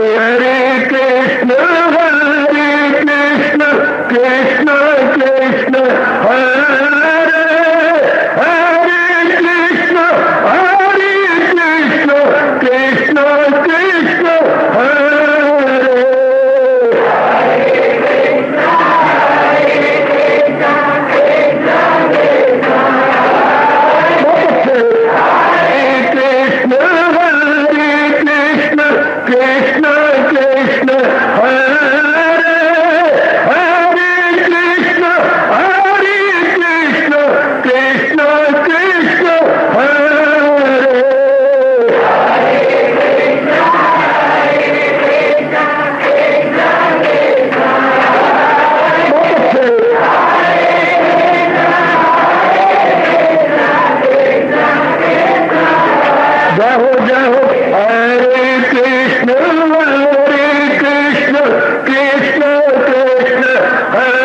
हरे कृष्ण कृष्ण कृष्ण हरे हरे कृष्ण कृष्ण कृष्ण हरे कृष्ण कृष्ण हरे हरे कृष्ण कृष्ण कृष्ण हरे जय हो हरे कृष्ण कृष्ण कृष्ण हरे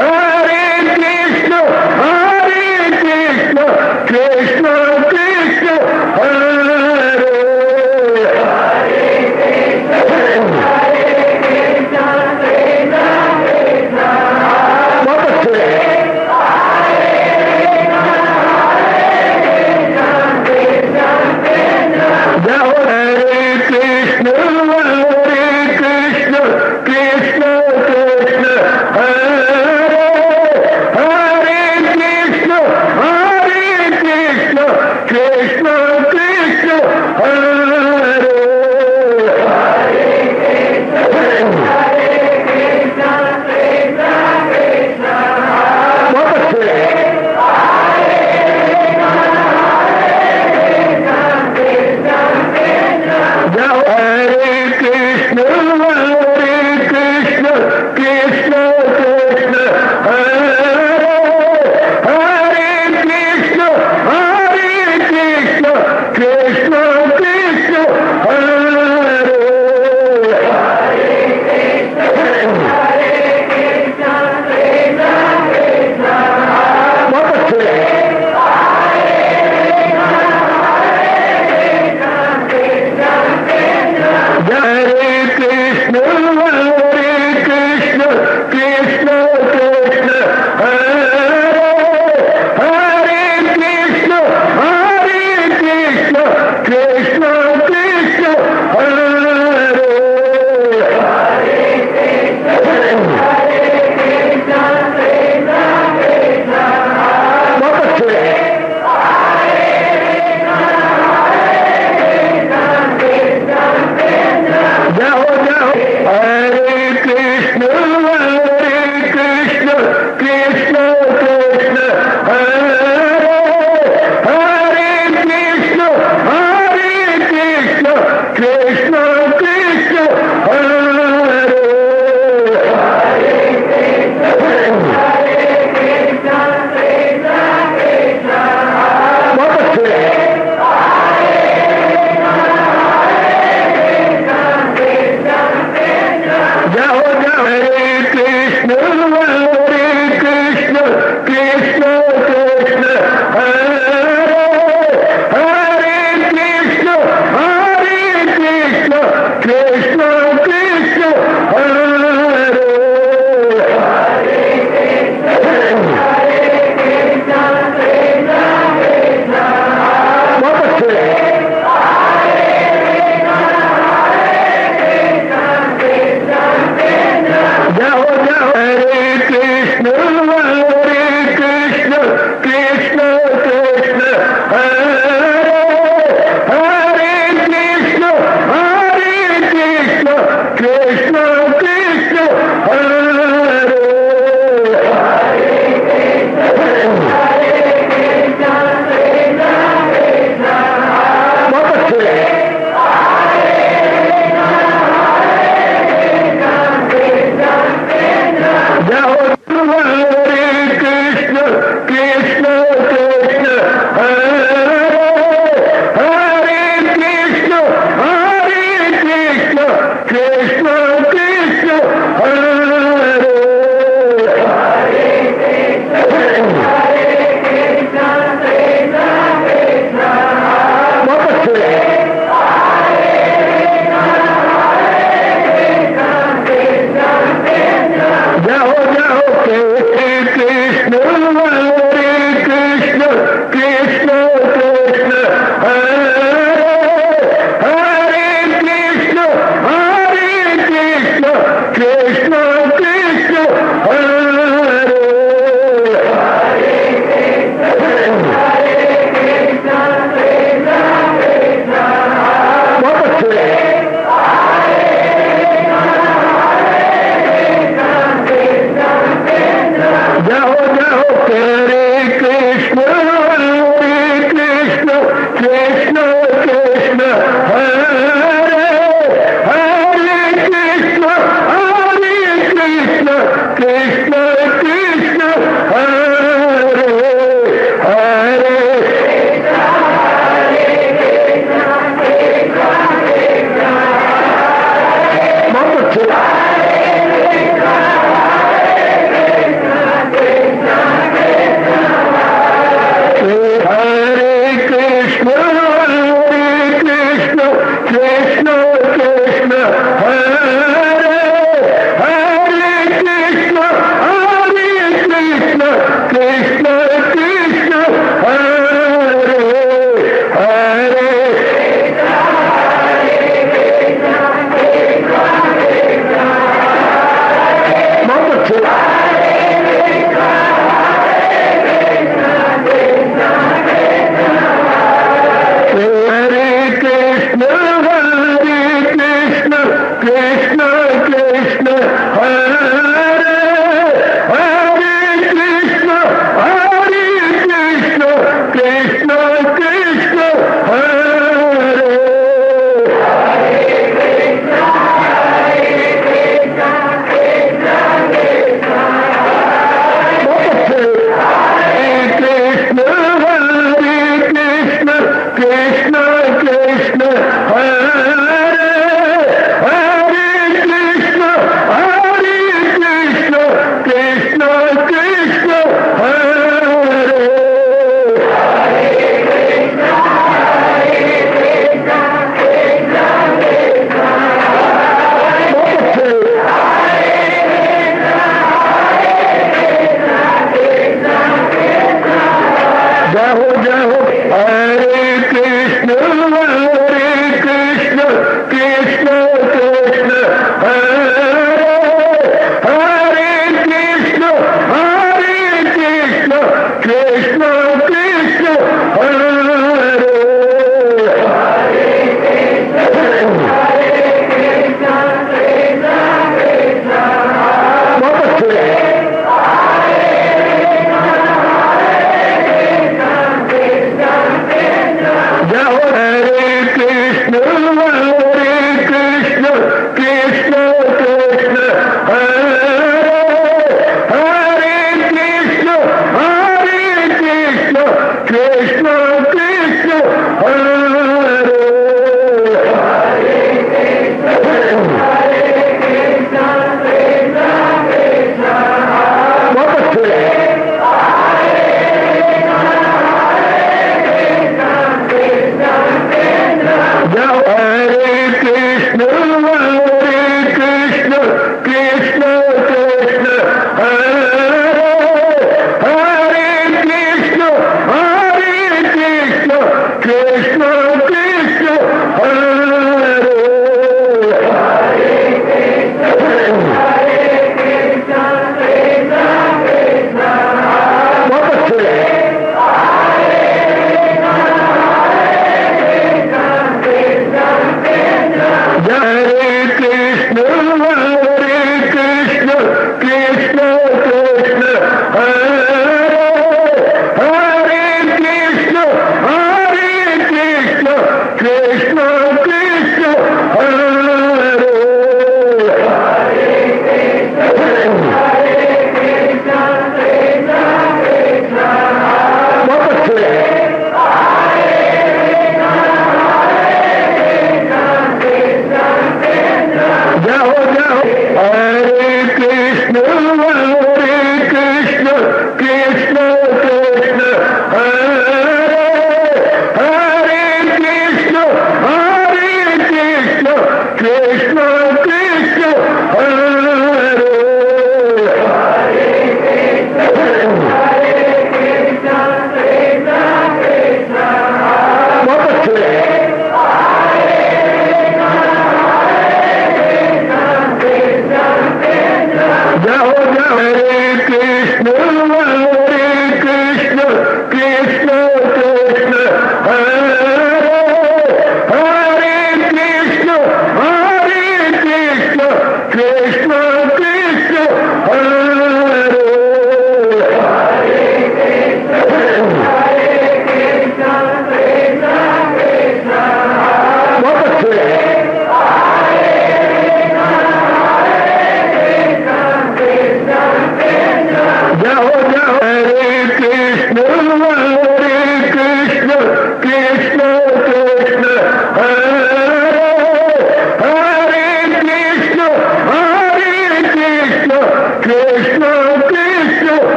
हरे कृष्ण कृष्ण कृष्ण हरे बहुत अच्छे जय हो हरे कृष्ण कृष्ण कृष्ण हरे हरे कृष्ण कृष्ण कृष्ण हरे बहुत अच्छे जय हो हरे कृष्ण कृष्ण कृष्ण हरे हरे कृष्ण कृष्ण कृष्ण हरे बहुत अच्छे हरे कृष्ण कृष्ण हरे हरे कृष्ण कृष्ण कृष्ण हरे बहुत अच्छे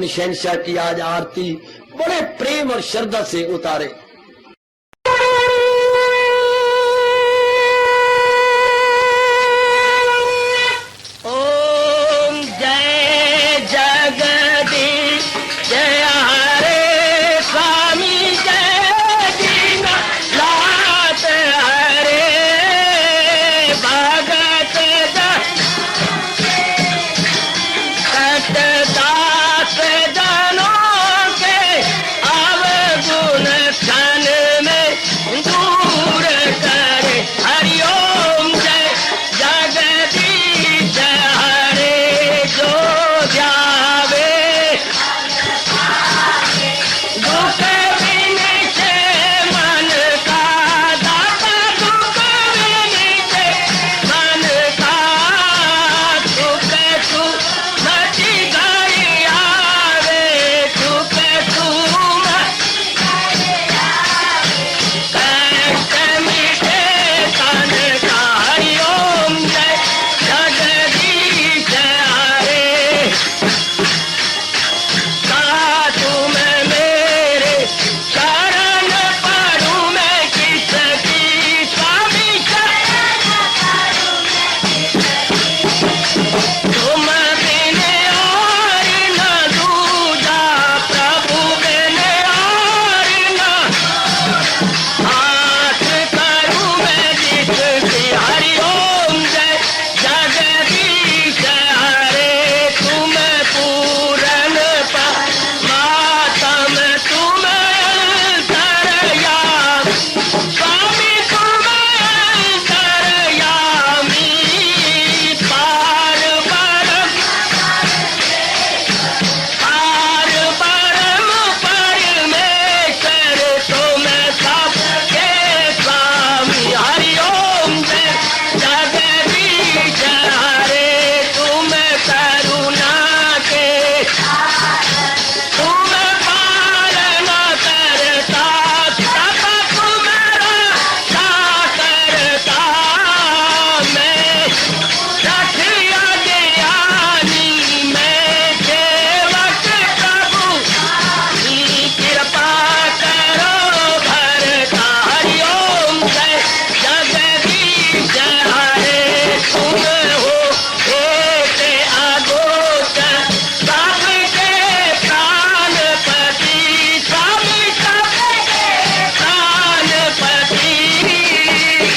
अपनी शहनशाह की आज आरती बड़े प्रेम और श्रद्धा से उतारे। ओम जय जगदीश जय हरे स्वामी जय दीनानाथ हरे भगत दास जनों के अवगुण क्षण में दूर करे। हरिओम जय जगदीश हरे जो जावे दुख विनिचे मन का दाता दुख विनिचे मन का सुख तू मची गई आवे सुख तू कष्ट मिटे तन का। हरिओम जय जगदीश हरे तुम मेरे शरण पड़ूं मैं किसकी स्वामी तुम बिन और न दूजा प्रभु बिन और न हाथ करूं मैं जिसकी। हरिओम जय जगदीश हरे तुम पूरन मातम तुम तरया स्वामी तुम तरयामी पार परम परमेश्वर तुम सबके स्वामी। हरिओम जय जगदीश हरे तुम करुणा के तुम पालना करता सब तुम्हारा करता मैं रखिया ज्ञानी मैं सेवक प्रभु कृपा करो भरता। हरिओम जय जगदीश हरे तुम हो एक अगोचर सबके प्राणपति स्वामी सबके प्राणपति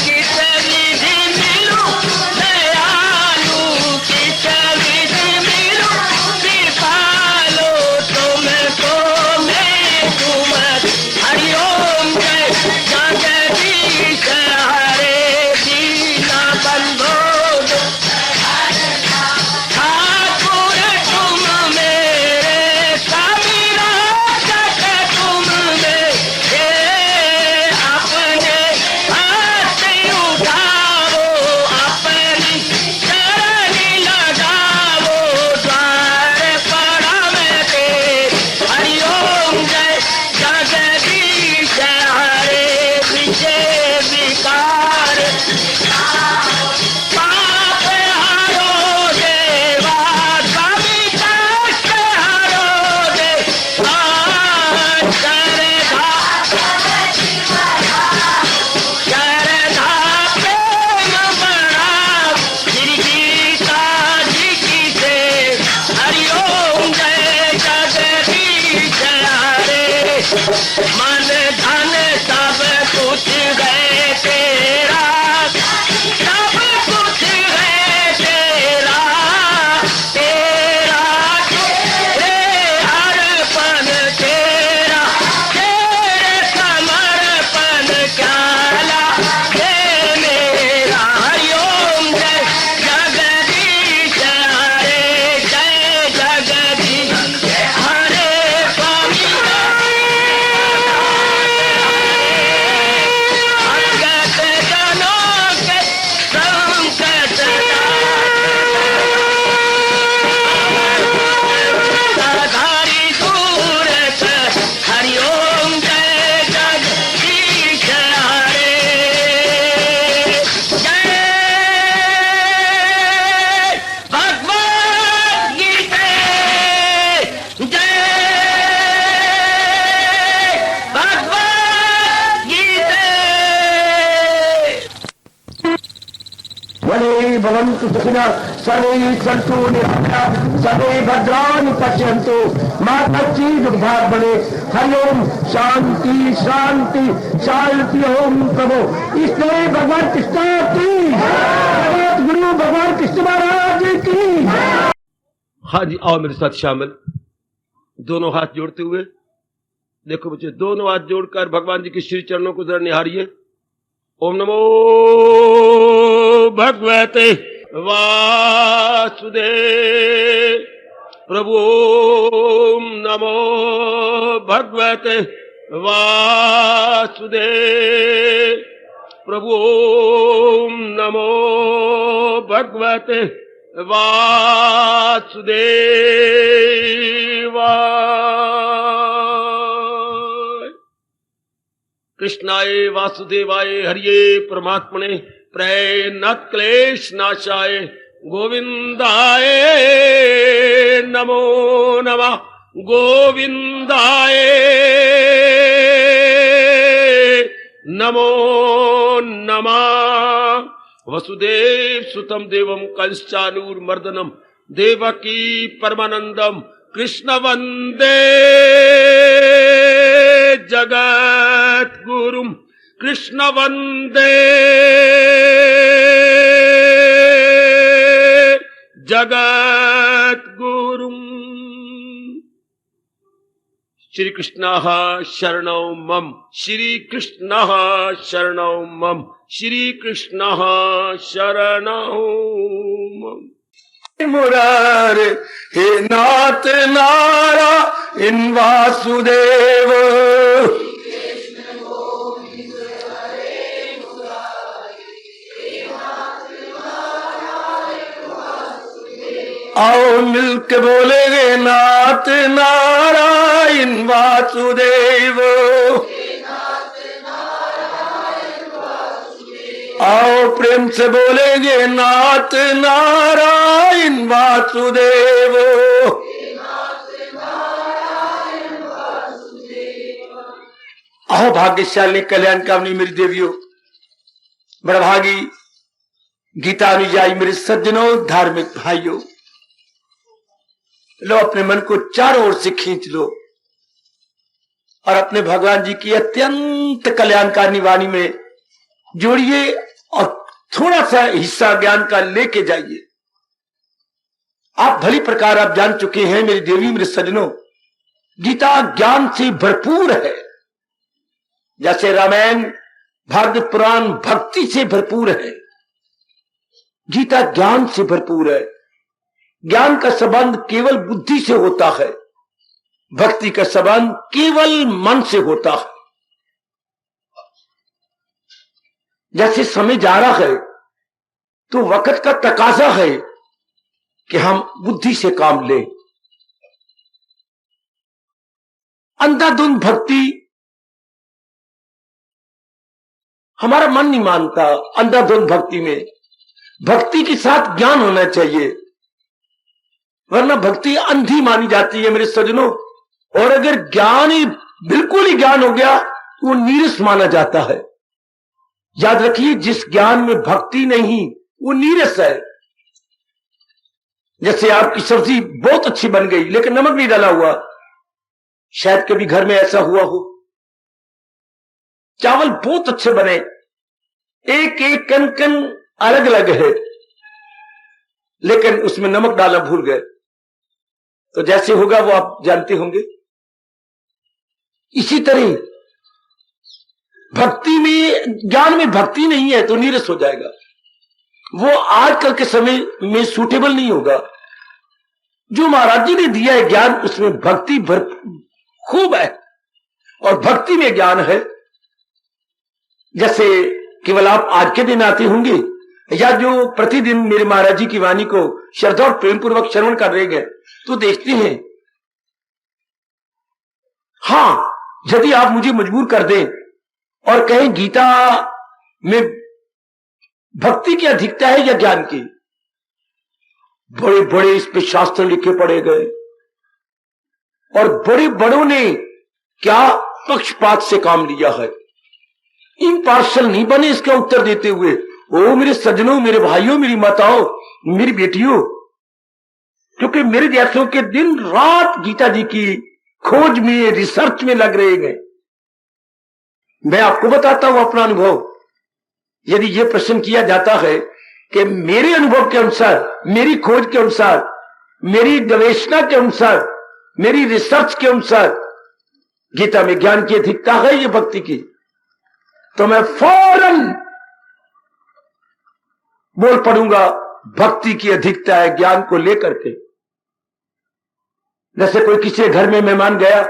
किस विधि मिलूं दयालु किस विधि मिलूं कृपालो तुमको मैं तुम। हरिओम जय जगदीश हरे दीना बंधो ठाकुर तुम मेरे स्वामी रक्षक तुम मेरे अपने हाथ उठाओ अपनी शरण लगाओ द्वार पड़ा मैं तेरे। हरिओम जय जगदीश हरे विजय विकार पाप हरो देवा स्वामी कष्ट हरो देवा श्रद्धा प्रेम बड़ा गिरगीता जी की से। हरिओम जय जगदीश हरे मन धन सब कुछ है तेरा सब कुछ है तेरा तेरा तेरे अर्पण तेरा तेरे समर्पण क्या लागे मेरा। हरिओम जय जगदीश हरे जय जगदीश हरे स्वामी भवन्तु सुखिनः सर्वे सन्तु निरामयाः सर्वे भद्राणि पश्यन्तु मा कश्चित् दुर्भाग्यं भवेत्। हरि ओम शांति शांति शांति। ओम प्रभु इसलिए भगवान कृष्ण की गुरु भगवान कृष्ण महाराज की। हाँ जी, आओ मेरे साथ शामिल, दोनों हाथ जोड़ते हुए। देखो बच्चे, दोनों हाथ जोड़कर भगवान जी के श्री चरणों को जरा निहारिए। ओम नमो भगवते वासुदेव प्रभु। ओम नमो भगवते वासुदेव प्रभु। ओम नमो भगवते वासुदेवाय। कृष्णाय वासुदेवाय हरिये परमात्मने प्रणत क्लेश नाशाय गोविंदाय नमो नमः। गोविंदाय नमो नमः। वसुदेव सुतम देवम कंसचानूरमर्दनम देवकी परमानंदम कृष्ण वंदे जगत गुरुम। कृष्ण वंदे जगत गुरुम। श्री कृष्ण शरणौ मम। श्री कृष्ण शरणौ मम। श्री कृष्ण शरणौ मम। मुरारे हे नाथ नारायण वासुदेव। आओ मिलके बोलेंगे नाथ नारायण वासुदेव। आओ प्रेम से बोलेंगे नाथ नारायण वासुदेव। आओ भाग्यशाली कल्याणकामनी मेरी देवियों, बड़भागी गीता अनुयायी मेरे सज्जनों, धार्मिक भाइयों, लो अपने मन को चारों ओर से खींच लो और अपने भगवान जी की अत्यंत कल्याणकारी वाणी में जोड़िए और थोड़ा सा हिस्सा ज्ञान का लेके जाइए। आप भली प्रकार आप जान चुके हैं मेरी देवी मेरे सज्जनों, गीता ज्ञान से भरपूर है। जैसे रामायण भागवत पुराण भक्ति से भरपूर है, गीता ज्ञान से भरपूर है। ज्ञान का संबंध केवल बुद्धि से होता है, भक्ति का संबंध केवल मन से होता है। जैसे समय जा रहा है तो वक्त का तकाजा है कि हम बुद्धि से काम लें। अंधाधुंध भक्ति हमारा मन नहीं मानता। अंधाधुंध भक्ति में भक्ति के साथ ज्ञान होना चाहिए, वरना भक्ति अंधी मानी जाती है मेरे सज्जनों। और अगर ज्ञान ही बिल्कुल ही ज्ञान हो गया तो वो नीरस माना जाता है। याद रखिए, जिस ज्ञान में भक्ति नहीं वो नीरस है। जैसे आपकी सब्जी बहुत अच्छी बन गई लेकिन नमक नहीं डाला हुआ, शायद कभी घर में ऐसा हुआ हो। चावल बहुत अच्छे बने, एक एक कण कण अलग अलग है, लेकिन उसमें नमक डालना भूल गए, तो जैसे होगा वो आप जानते होंगे। इसी तरह भक्ति में, ज्ञान में भक्ति नहीं है तो नीरस हो जाएगा, वो आजकल के समय में सूटेबल नहीं होगा। जो महाराज जी ने दिया है ज्ञान, उसमें भक्ति खूब है और भक्ति में ज्ञान है। जैसे केवल आप आज के दिन आते होंगे या जो प्रतिदिन मेरे महाराज जी की वाणी को श्रद्धा और प्रेम पूर्वक श्रवण कर रहे हैं तो देखते हैं। हाँ, यदि आप मुझे मजबूर कर दें और कहें गीता में भक्ति की अधिकता है या ज्ञान की, बड़े बड़े इस पे शास्त्र लिखे पड़े गए और बड़े बड़ों ने क्या पक्षपात से काम लिया है। इम्पार्शल नहीं बने इसका उत्तर देते हुए, ओ मेरे सज्जनों, मेरे भाइयों, मेरी माताओं, मेरी बेटियों, क्योंकि मेरे जैसों के दिन रात गीता जी की खोज में, रिसर्च में लग रहे हैं। मैं आपको बताता हूं अपना अनुभव। यदि यह प्रश्न किया जाता है कि मेरे अनुभव के अनुसार, मेरी खोज के अनुसार, मेरी गवेषणा के अनुसार, मेरी रिसर्च के अनुसार गीता में ज्ञान की अधिकता है ये भक्ति की, तो मैं फौरन बोल पड़ूंगा भक्ति की अधिकता है ज्ञान को लेकर के। जैसे कोई किसी के घर में मेहमान गया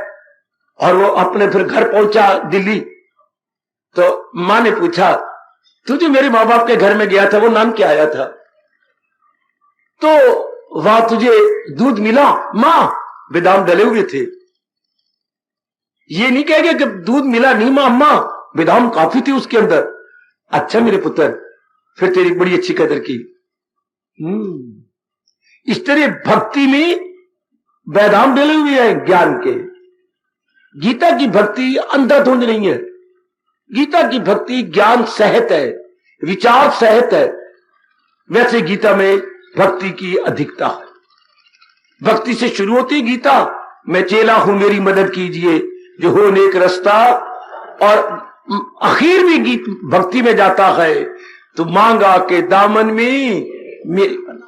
और वो अपने फिर घर पहुंचा दिल्ली, तो मां ने पूछा, तू जो मेरे मां बाप के घर में गया था वो नाम क्या आया था? तो वहां तुझे दूध मिला? मां, बादाम डले हुए थे। ये नहीं कहेगा कि दूध मिला नहीं मां, अम्मा बादाम काफी थे उसके अंदर। अच्छा मेरे पुत्र, फिर तेरी बड़ी अच्छी कदर की। इस तरह भक्ति में बादाम डले हुए हैं ज्ञान के। गीता की भक्ति अंधाधुंध नहीं है। गीता की भक्ति ज्ञान सहित है, विचार सहित है। वैसे गीता में भक्ति की अधिकता है। भक्ति से शुरू होती गीता, मैं चेला हूं मेरी मदद कीजिए जो हो नेक रास्ता, और आखिर में गीत भक्ति में जाता है तो मांगा के दामन में मेरी बना।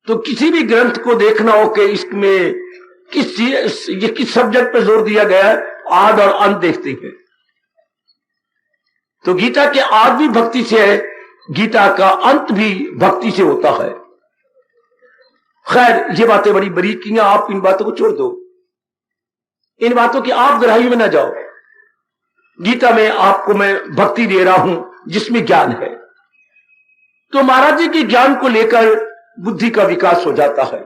तो किसी भी ग्रंथ को देखना हो कि इसमें किस सब्जेक्ट पर जोर दिया गया है, आद और अंत देखते हैं। तो गीता के आद भी भक्ति से है, गीता का अंत भी भक्ति से होता है। खैर, ये बातें बड़ी बारीकियां, आप इन बातों को छोड़ दो, इन बातों की आप गहराई में ना जाओ। गीता में आपको मैं भक्ति दे रहा हूं जिसमें ज्ञान है। तो महाराज जी के ज्ञान को लेकर बुद्धि का विकास हो जाता है।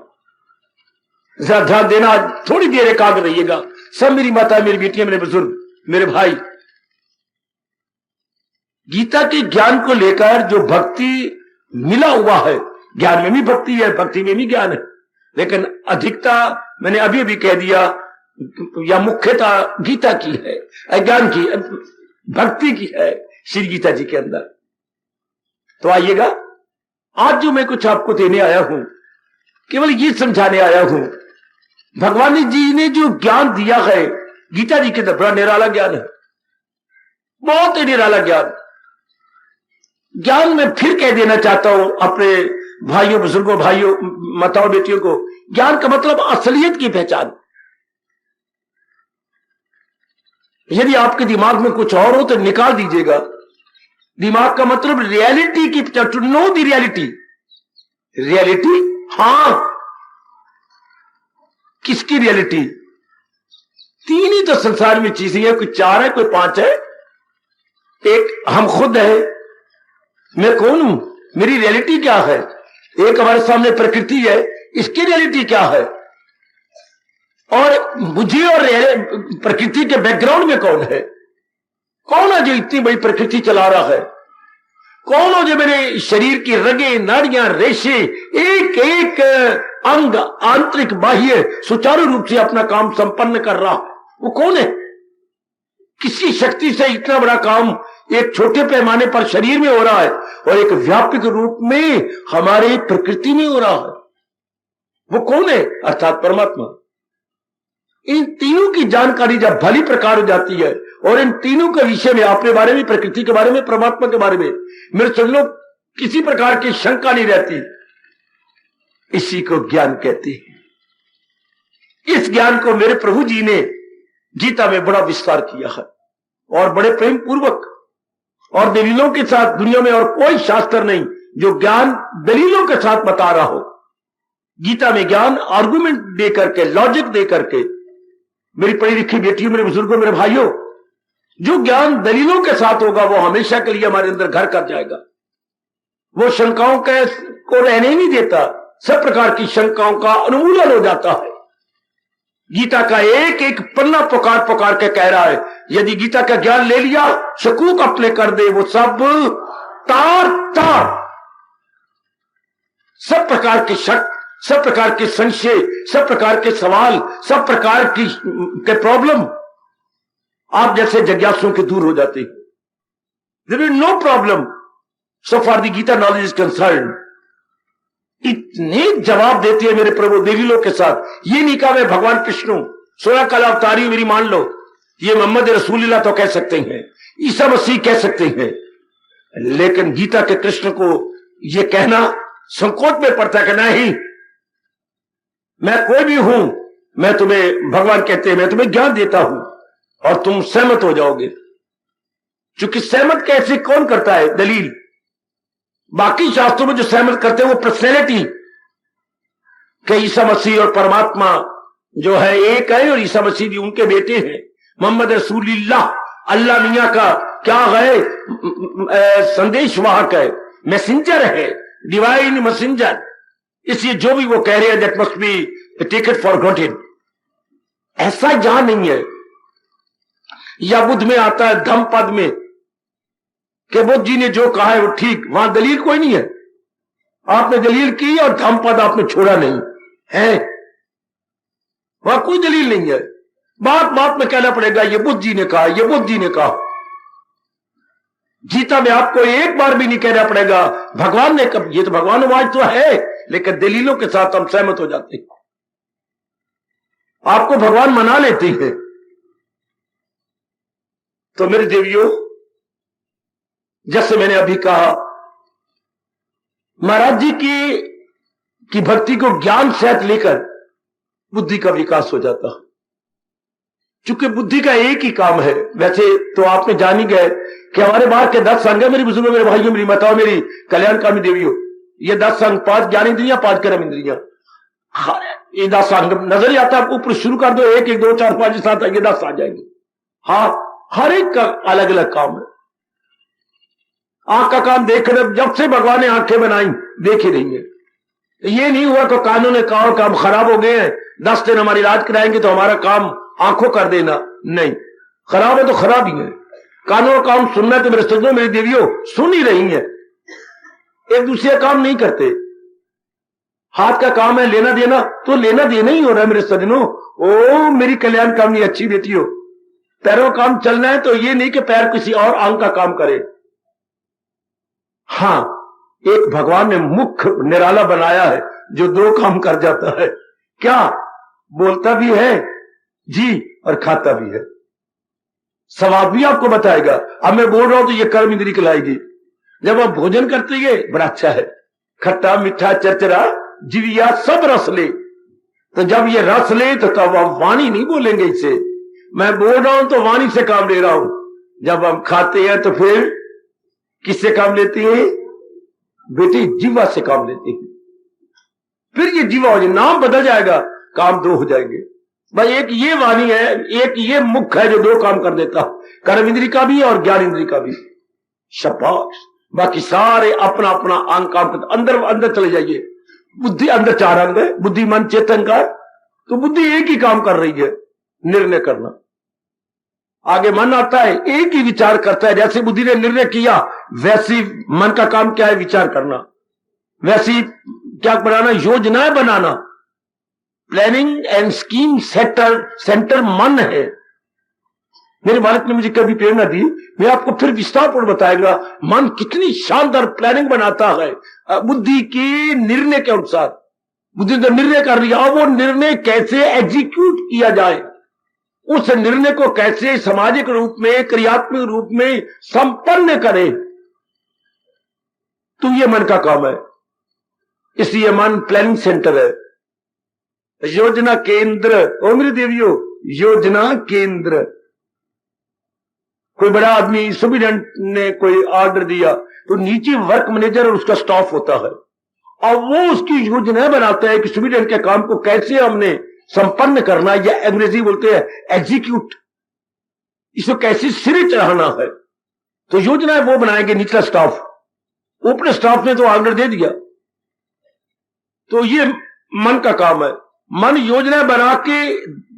जरा ध्यान देना, थोड़ी देर एकाग्र रहिएगा सब, मेरी माता, मेरी बेटियां, मेरे बुजुर्ग, मेरे भाई। गीता के ज्ञान को लेकर जो भक्ति मिला हुआ है, ज्ञान में भी भक्ति है, भक्ति में भी ज्ञान है, लेकिन अधिकता मैंने अभी अभी कह दिया या मुख्यता गीता की है, ज्ञान की, भक्ति की है श्री गीता जी के अंदर। तो आइएगा, आज जो मैं कुछ आपको देने आया हूं, केवल ये समझाने आया हूं, भगवान जी ने जो ज्ञान दिया है गीता जी के अंदर बड़ा निराला ज्ञान है, बहुत ही निराला ज्ञान। ज्ञान मैं फिर कह देना चाहता हूं अपने भाइयों, बुजुर्गों, भाइयों, माताओं, बेटियों को, ज्ञान का मतलब असलियत की पहचान। यदि आपके दिमाग में कुछ और हो तो निकाल दीजिएगा। दिमाग का मतलब रियलिटी की, to know the reality. Reality, हां, किसकी रियलिटी? तीन ही तो संसार में चीजें हैं, कोई चार है, कोई पांच है। एक हम खुद है, मैं कौन हूं, मेरी रियलिटी क्या है। एक हमारे सामने प्रकृति है, इसकी रियलिटी क्या है। और मुझे और प्रकृति के बैकग्राउंड में कौन है, कौन है जो इतनी बड़ी प्रकृति चला रहा है, कौन हो जो मेरे शरीर की रगे, नाड़ियां, रेशे, एक एक अंग, आंतरिक बाह्य सुचारू रूप से अपना काम संपन्न कर रहा, वो कौन है। किसी शक्ति से इतना बड़ा काम एक छोटे पैमाने पर शरीर में हो रहा है और एक व्यापक रूप में हमारे प्रकृति में हो रहा है, वो कौन है? अर्थात परमात्मा। इन तीनों की जानकारी जब भली प्रकार हो जाती है और इन तीनों के विषय में, अपने बारे में, प्रकृति के बारे में, परमात्मा के बारे में मेरे समझ किसी प्रकार की शंका नहीं रहती, इसी को ज्ञान कहते हैं। इस ज्ञान को मेरे प्रभु जी ने गीता में बड़ा विस्तार किया है और बड़े प्रेम पूर्वक और दलीलों के साथ। दुनिया में और कोई शास्त्र नहीं जो ज्ञान दलीलों के साथ बता रहा हो। गीता में ज्ञान आर्गुमेंट दे करके, लॉजिक दे करके। मेरी पढ़ी लिखी बेटियों, मेरे बुजुर्गों, मेरे भाइयों, जो ज्ञान दलीलों के साथ होगा वो हमेशा के लिए हमारे अंदर घर कर जाएगा। वो शंकाओं को रहने ही नहीं देता, सब प्रकार की शंकाओं का उन्मूलन हो जाता है। गीता का एक एक पन्ना पुकार पुकार के कह रहा है, यदि गीता का ज्ञान ले लिया, शकूक अपने कर दे, वो सब तार तार, सब प्रकार के शक, सब प्रकार के संशय, सब प्रकार के सवाल, सब प्रकार की के प्रॉब्लम आप जैसे जिज्ञासुओं के दूर हो जाते हैं। There is no problem so for the Gita knowledge is concern. इतने जवाब देती है मेरे प्रभु देवी लोग के साथ। ये नहीं कहा मैं भगवान कृष्ण हूं, 16 काल अवतारी मेरी मान लो। ये मोहम्मद रसूलुल्लाह तो कह सकते हैं, ईसा मसीह कह सकते हैं, लेकिन गीता के कृष्ण को यह कहना संकोच में पड़ता है कि नहीं, मैं कोई भी हूं, मैं तुम्हें, भगवान कहते हैं मैं तुम्हें ज्ञान देता हूं और तुम सहमत हो जाओगे। क्योंकि सहमत कैसे कौन करता है? दलील। बाकी शास्त्रों में जो सहमत करते हैं वो पर्सनैलिटी कि ईसा मसीह और परमात्मा जो है एक है और ईसा मसीह भी उनके बेटे हैं। मोहम्मद रसूलुल्लाह अल्लाह मियां का क्या है? संदेश वाहक है, मैसेंजर है, डिवाइन मैसेंजर। इसलिए जो भी वो कह रहे हैं that must be taken for granted. ऐसा यहां नहीं है। या बुद्ध में आता है धम्म पद में कि बुद्ध जी ने जो कहा है वो ठीक, वहां दलील कोई नहीं है। आपने दलील की और धम्म पद आपने छोड़ा नहीं है, वहां कोई दलील नहीं है। बात बात में कहना पड़ेगा ये बुद्ध जी ने कहा, ये बुद्ध जी ने कहा। गीता में आपको एक बार भी नहीं कहना पड़ेगा भगवान ने कब, ये तो भगवान आवाज तो है, लेकिन दलीलों के साथ हम सहमत हो जाते हैं, आपको भगवान मना लेते हैं। तो मेरे देवियों, जैसे मैंने अभी कहा, महाराज जी की भक्ति को ज्ञान सहित लेकर बुद्धि का विकास हो जाता। चूंकि बुद्धि का एक ही काम है। वैसे तो आपने जान ही गए कि हमारे बाहर के 10 अंग है मेरी बुजुर्गों, मेरे भाइयों, मेरी माताओं, मेरी कल्याणकामी देवियों। ये 10 अंग, 5 ज्ञान इंद्रियां, 5 कर्म इंद्रियां। ये 10 अंग नजर ही आता है आपको। ऊपर शुरू कर दो 1 1 2 4 5 7 ये 10 आ जाएंगे। हाँ, हर एक का अलग अलग काम है। आंख का काम देख रहे, जब से भगवान ने आंखें बनाई देख ही रही है। ये नहीं हुआ तो कानों ने कहा काम खराब हो गए हैं, 10 दिन हमारी इलाज कराएंगे तो हमारा काम आंखों कर देना। नहीं, खराब है तो खराब ही है। कानों का काम सुनना तो मेरे सज्जनों, मेरी देवियों सुन ही रही है, एक दूसरे काम नहीं करते। हाथ का काम है लेना देना, तो लेना देना ही हो रहा है मेरे सज्जनों। ओ मेरी कल्याणकामी अच्छी बेटी हो, पैरों का काम चलना है तो ये नहीं कि पैर किसी और अंग का काम करे। हां, एक भगवान ने मुख निराला बनाया है जो 2 काम कर जाता है। क्या? बोलता भी है जी और खाता भी है। स्वाद भी आपको बताएगा। अब मैं बोल रहा हूं तो ये कर्म इंद्री कहलाएगी। जब आप भोजन करते हैं बड़ा अच्छा है, खट्टा मीठा चरचरा जीविया सब रस ले। तो जब ये रस ले तो तब आप वाणी नहीं बोलेंगे इसे। मैं बोल रहा हूं तो वाणी से काम ले रहा हूं। जब हम खाते हैं तो फिर किससे काम लेते हैं? बेटी जीवा से काम लेते हैं। फिर ये जीवा हो जाए, नाम बदल जाएगा, काम 2 हो जाएंगे। भाई एक ये वाणी है, एक ये मुख है जो 2 काम कर देता, कर्म इंद्री का भी और ज्ञान इंद्री का भी। शाबाश। बाकी सारे अपना अपना अंग काम करते। अंदर अंदर चले जाइए। बुद्धि अंदर 4 अंग है, बुद्धि मन चेतन का। तो बुद्धि एक ही काम कर रही है, निर्णय करना। आगे मन आता है, एक ही विचार करता है। जैसे बुद्धि ने निर्णय किया, वैसी मन का काम क्या है? विचार करना। वैसी क्या बनाना? योजनाएं बनाना। प्लानिंग एंड स्कीम सेंटर मन है। मेरे मालिक ने मुझे कभी प्रेरणा दी, मैं आपको फिर विस्तारपूर्ण बताएगा मन कितनी शानदार प्लानिंग बनाता है बुद्धि के निर्णय के अनुसार। बुद्धि ने निर्णय कर लिया, वो निर्णय कैसे एग्जीक्यूट किया जाए, उस निर्णय को कैसे सामाजिक रूप में, क्रियात्मक रूप में संपन्न करे, तो ये मन का काम है। इसलिए मन प्लानिंग सेंटर है, योजना केंद्र। ओ मेरी देवियों, योजना केंद्र। कोई बड़ा आदमी सुप्रीडेंट ने कोई ऑर्डर दिया तो नीचे वर्क मैनेजर और उसका स्टाफ होता है, और वो उसकी योजना बनाता है कि सुप्रीडेंट के काम को कैसे हमने संपन्न करना, या अंग्रेजी बोलते हैं एग्जीक्यूट, इसको कैसे सिरे चढ़ाना है। तो योजना है वो बनाएंगे निचला स्टाफ। ऊपर स्टाफ ने तो ऑर्डर दे दिया। तो ये मन का काम है। मन योजना बना के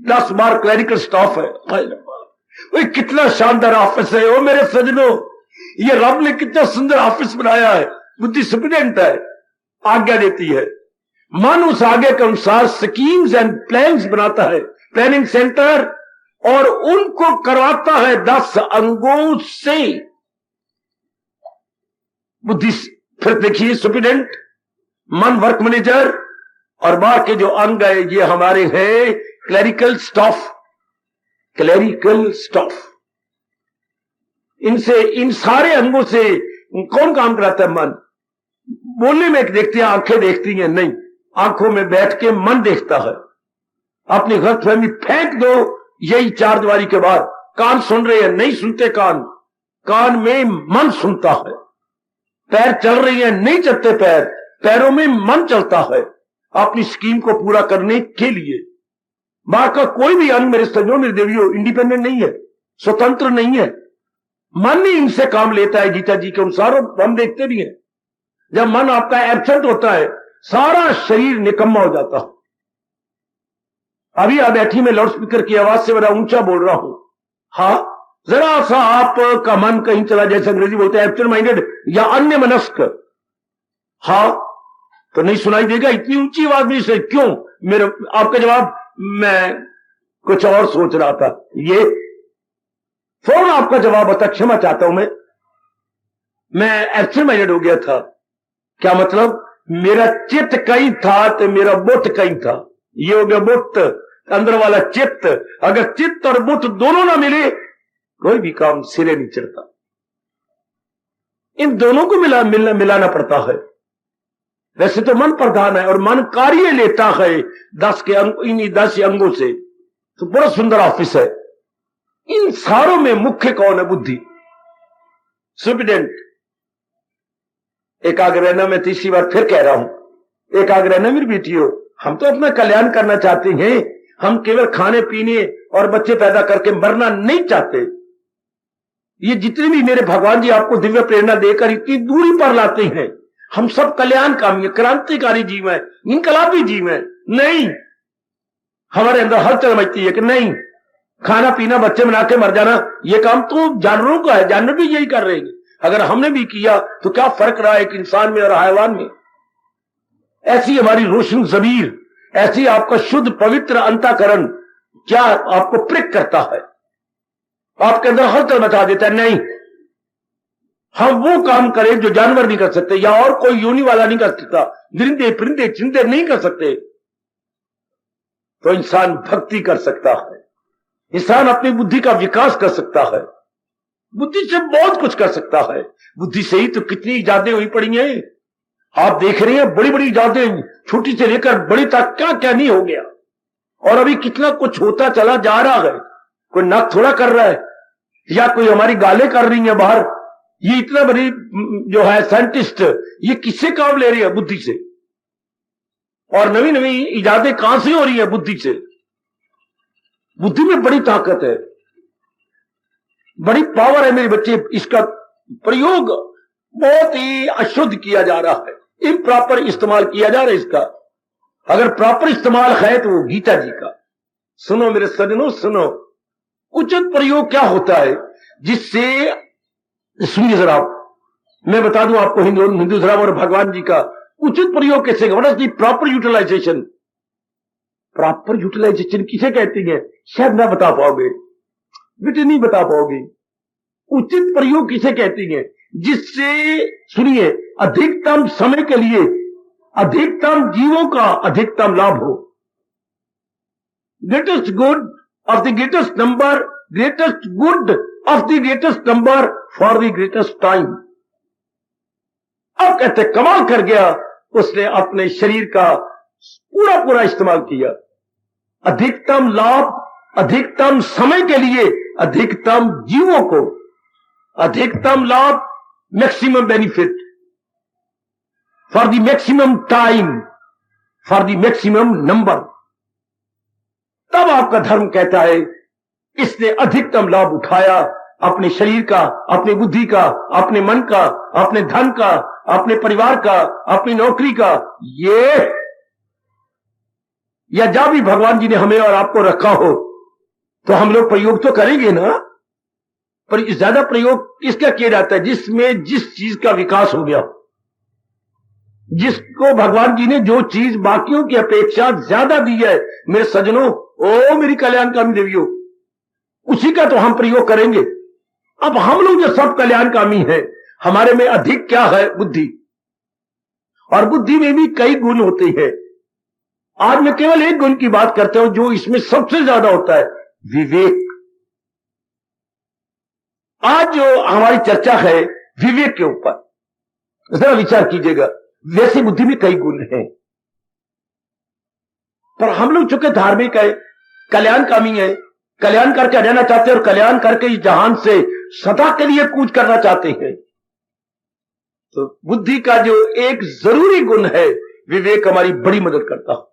10 बार क्लरिकल स्टाफ है। वो कितना शानदार ऑफिस है। ओ मेरे सजनों, ये रब ने कितना सुंदर ऑफिस बनाया है। बुद्धि सुप्रीडेंट है, आज्ञा देती है। मन उस आगे के अनुसार स्कीम्स एंड प्लान्स बनाता है, प्लानिंग सेंटर, और उनको करवाता है 10 अंगों से। बुद्धि, फिर देखिए सुप्रीडेंट, मन वर्क मैनेजर, और बाहर के जो अंग है ये हमारे हैं क्लरिकल स्टाफ। क्लरिकल स्टाफ, इनसे, इन सारे अंगों से कौन काम कराता है? मन। बोलने में देखते हैं, आंखें देखती हैं नहीं, आंखों में बैठ के मन देखता है। अपनी गलतफहमी फेंक दो यही चार दीवारी के बाद। कान सुन रहे हैं, नहीं सुनते कान, कान में मन सुनता है। पैर चल रही हैं, नहीं चलते पैर, पैरों में मन चलता है अपनी स्कीम को पूरा करने के लिए। बाहर का कोई भी अंग मेरे सज्जनों, मेरे देवियों, इंडिपेंडेंट नहीं है, स्वतंत्र नहीं है। मन ही इनसे काम लेता है गीता जी के अनुसार, और हम देखते भी हैं जब मन आपका एब्सेंट होता है सारा शरीर निकम्मा हो जाता है। अभी आप बैठी, मैं लाउड स्पीकर की आवाज से बड़ा ऊंचा बोल रहा हूं। हाँ, जरा सा आपका मन कहीं चला, जैसे अंग्रेजी बोलते हैं एब्सेंट माइंडेड या अन्य मनस्क, हाँ तो नहीं सुनाई देगा इतनी ऊंची आवाज में से। क्यों? मेरे आपका जवाब, मैं कुछ और सोच रहा था। ये फौरन आपका जवाब आता, क्षमा चाहता हूं मैं एब्सेंट माइंडेड हो गया था। क्या मतलब? मेरा चित्त कहीं था तो मेरा बुत कहीं था। ये हो गया बुत, अंदर वाला चित्त। अगर चित्त और बुत दोनों ना मिले कोई भी काम सिरे नहीं चढ़ता। इन दोनों को मिलाना पड़ता है। वैसे तो मन प्रधान है और मन कार्य लेता है 10 के अंग, इन्हीं 10 अंगों से, तो बड़ा सुंदर ऑफिस है। इन सारों में मुख्य कौन है? बुद्धि, सुप्रीडेंट। एकाग्र रहना, मैं तीसरी बार फिर कह रहा हूं, एकाग्र रहना मेरी बेटियों। हम तो अपना कल्याण करना चाहते हैं, हम केवल खाने पीने और बच्चे पैदा करके मरना नहीं चाहते। ये जितने भी मेरे भगवान जी आपको दिव्य प्रेरणा देकर इतनी दूरी पर लाते हैं, हम सब कल्याणकामी, क्रांतिकारी जीव है, इनकलाबी जीव है। नहीं, हमारे अंदर हलचल मचती है कि नहीं, खाना पीना बच्चे बना के मर जाना, ये काम तो जानवरों का है, जानवर भी यही कर रहे हैं। अगर हमने भी किया तो क्या फर्क रहा एक इंसान में और हैवान में? ऐसी हमारी रोशन जमीर, ऐसी आपका शुद्ध पवित्र अंतःकरण क्या आपको प्रिक करता है, आपके अंदर हलचल मचा देता है? नहीं, हम वो काम करें जो जानवर नहीं कर सकते या और कोई योनि वाला नहीं कर सकता, दरिंदे परिंदे चिंदे नहीं कर सकते। तो इंसान भक्ति कर सकता है, इंसान अपनी बुद्धि का विकास कर सकता है, बुद्धि से बहुत कुछ कर सकता है। बुद्धि से ही तो कितनी इजादें हुई पड़ी हैं, आप देख रहे हैं, बड़ी बड़ी इजादें, छोटी से लेकर बड़ी तक क्या क्या नहीं हो गया। और अभी कितना कुछ होता चला जा रहा है। कोई नाक थोड़ा कर रहा है या कोई हमारी गालें कर रही है बाहर। ये इतना बड़ी जो है साइंटिस्ट, ये किससे काम ले रही है? बुद्धि से। और नवी नवी इजादें कहां से हो रही है? बुद्धि से। बुद्धि में बड़ी ताकत है, बड़ी पावर है मेरे बच्चे। इसका प्रयोग बहुत ही अशुद्ध किया जा रहा है, इम्प्रॉपर इस्तेमाल किया जा रहा है इसका। अगर प्रॉपर इस्तेमाल है तो वो गीता जी का। सुनो मेरे सज्जनों, सुनो, उचित प्रयोग क्या होता है जिससे, सुनिए जरा, मैं बता दूं आपको हिंदू धर्म और भगवान जी का उचित प्रयोग कैसे, what is the proper utilization. Proper utilization किसे कहती है? शायद ना बता पाओगे बेटे, नहीं बता पाओगे। उचित प्रयोग किसे कहती है? जिससे, सुनिए, अधिकतम समय के लिए अधिकतम जीवों का अधिकतम लाभ हो। Greatest good of the greatest number, greatest good of the greatest number for the greatest time. अब कहते कमाल कर गया, उसने अपने शरीर का पूरा पूरा इस्तेमाल किया। अधिकतम लाभ, अधिकतम समय के लिए, अधिकतम जीवों को, अधिकतम लाभ, maximum benefit for the maximum time, for the maximum number. तब आपका धर्म कहता है इसने अधिकतम लाभ उठाया अपने शरीर का, अपनी बुद्धि का, अपने मन का, अपने धन का, अपने परिवार का, अपनी नौकरी का। ये या जब भी भगवान जी ने हमें और आपको रखा हो तो हम लोग प्रयोग तो करेंगे ना, पर ज्यादा प्रयोग इसका किया जाता है जिसमें जिस चीज का विकास हो गया, जिसको भगवान जी ने जो चीज बाकियों की अपेक्षा ज्यादा दी है मेरे सज्जनों, ओ मेरी कल्याणकामी देवियों, उसी का तो हम प्रयोग करेंगे। अब हम लोग जो सब कल्याणकामी हैं, हमारे में अधिक क्या है? बुद्धि। और बुद्धि में भी कई गुण होते हैं। आज मैं केवल एक गुण की बात करता हूं जो इसमें सबसे ज्यादा होता है, विवेक। आज जो हमारी चर्चा है विवेक के ऊपर, जरा विचार कीजिएगा। वैसे बुद्धि में कई गुण हैं, पर हम लोग चूंकि धार्मिक है, कल्याणकामी है, कल्याण करके रहना चाहते हैं और कल्याण करके इस जहान से सदा के लिए कूच करना चाहते हैं, तो बुद्धि का जो एक जरूरी गुण है विवेक, हमारी बड़ी मदद करता है,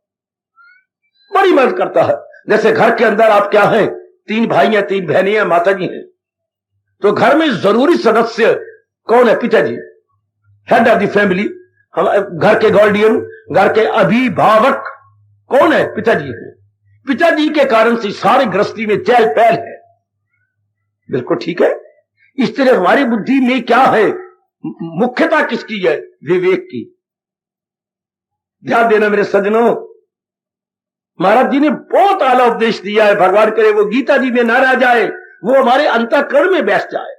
बड़ी मदद करता है। जैसे घर के अंदर आप क्या हैं? 3 भाई हैं, 3 बहनें हैं, माता जी हैं। तो घर में जरूरी सदस्य कौन है? पिताजी, हेड ऑफ द फैमिली। हम घर के गार्डियन, घर के अभिभावक कौन है? पिताजी है। पिताजी के कारण से सारे गृहस्थी में चहल पहल है। बिल्कुल ठीक है। इस तरह हमारी बुद्धि में क्या है? मुख्यता किसकी है? विवेक की। ध्यान देना मेरे सज्जनों, महाराज जी ने बहुत आला उपदेश दिया है। भगवान करे वो गीता जी में ना रह जाए, वो हमारे अंतःकरण में बैठ जाए।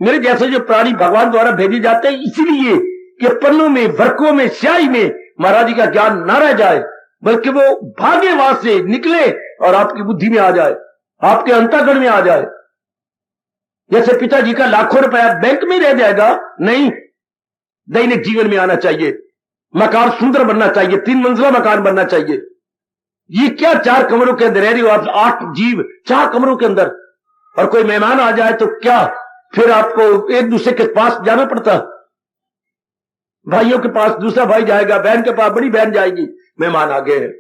मेरे जैसे जो प्राणी भगवान द्वारा भेजे जाते हैं इसलिए कि पन्नों में, वर्कों में, स्याही में महाराज जी का ज्ञान ना रह जाए, बल्कि वो भागे वहां से निकले और आपकी बुद्धि में आ जाए, आपके अंतःकरण में आ जाए। जैसे पिताजी का लाखों रुपया बैंक में रह जाएगा, नहीं, दैनिक जीवन में आना चाहिए। मकान सुंदर बनना चाहिए, 3 मंजिला मकान बनना चाहिए। ये क्या 4 कमरों के अंदर रह रही हो आप, 8 जीव 4 कमरों के अंदर, और कोई मेहमान आ जाए तो क्या फिर आपको एक दूसरे के पास जाना पड़ता? भाइयों के पास दूसरा भाई जाएगा, बहन के पास बड़ी बहन जाएगी, मेहमान आ गए हैं।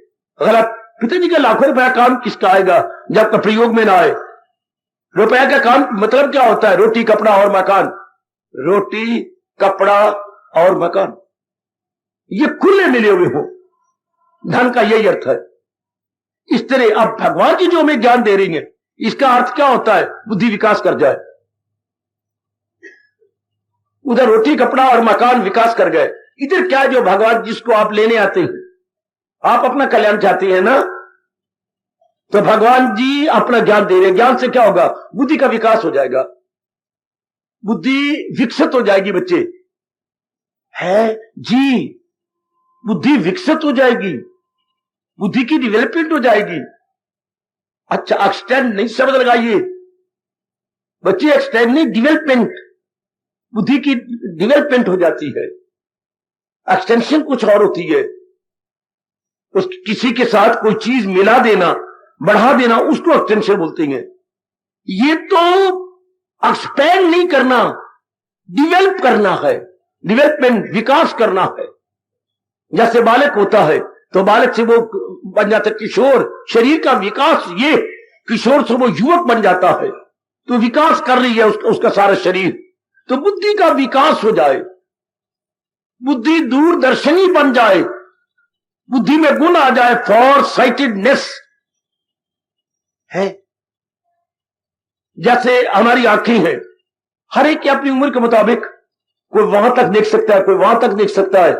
अगर आप पिताजी का लाखों रुपया काम किसका आएगा जब तक प्रयोग में ना आए? रुपया का काम मतलब क्या होता है? रोटी, कपड़ा और मकान। रोटी, कपड़ा और मकान, ये खुले मिले हुए हो, धन का यही अर्थ है। इस तरह अब भगवान जी जो हमें ज्ञान दे रही है, इसका अर्थ क्या होता है? बुद्धि विकास कर जाए। उधर रोटी, कपड़ा और मकान विकास कर गए, इधर क्या जो भगवान जिसको आप लेने आते हैं, आप अपना कल्याण चाहते हैं ना, तो भगवान जी अपना ज्ञान दे रहे हैं। ज्ञान से क्या होगा? बुद्धि का विकास हो जाएगा, बुद्धि विकसित हो जाएगी। बच्चे है जी, बुद्धि विकसित हो जाएगी, बुद्धि की डेवलपमेंट हो जाएगी। अच्छा, एक्सटेंड नहीं शब्द लगाइए बच्चे, एक्सटेंड नहीं, डेवलपमेंट। बुद्धि की डेवलपमेंट हो जाती है। एक्सटेंशन कुछ और होती है, उस किसी के साथ कोई चीज मिला देना, बढ़ा देना, उसको एक्सटेंशन बोलते हैं। ये तो एक्सपेंड नहीं करना, डेवलप करना है, डेवलपमेंट, विकास करना है। जैसे बालक होता है तो बालक से वो बन जाता है किशोर, शरीर का विकास, ये किशोर से वो युवक बन जाता है, तो विकास कर रही है उसका सारा शरीर। तो बुद्धि का विकास हो जाए, बुद्धि दूरदर्शनी बन जाए, बुद्धि में गुण आ जाए, फॉर साइटेडनेस है। जैसे हमारी आंखें हैं, हर एक की अपनी उम्र के मुताबिक, कोई वहां तक देख सकता है, कोई वहां तक देख सकता है,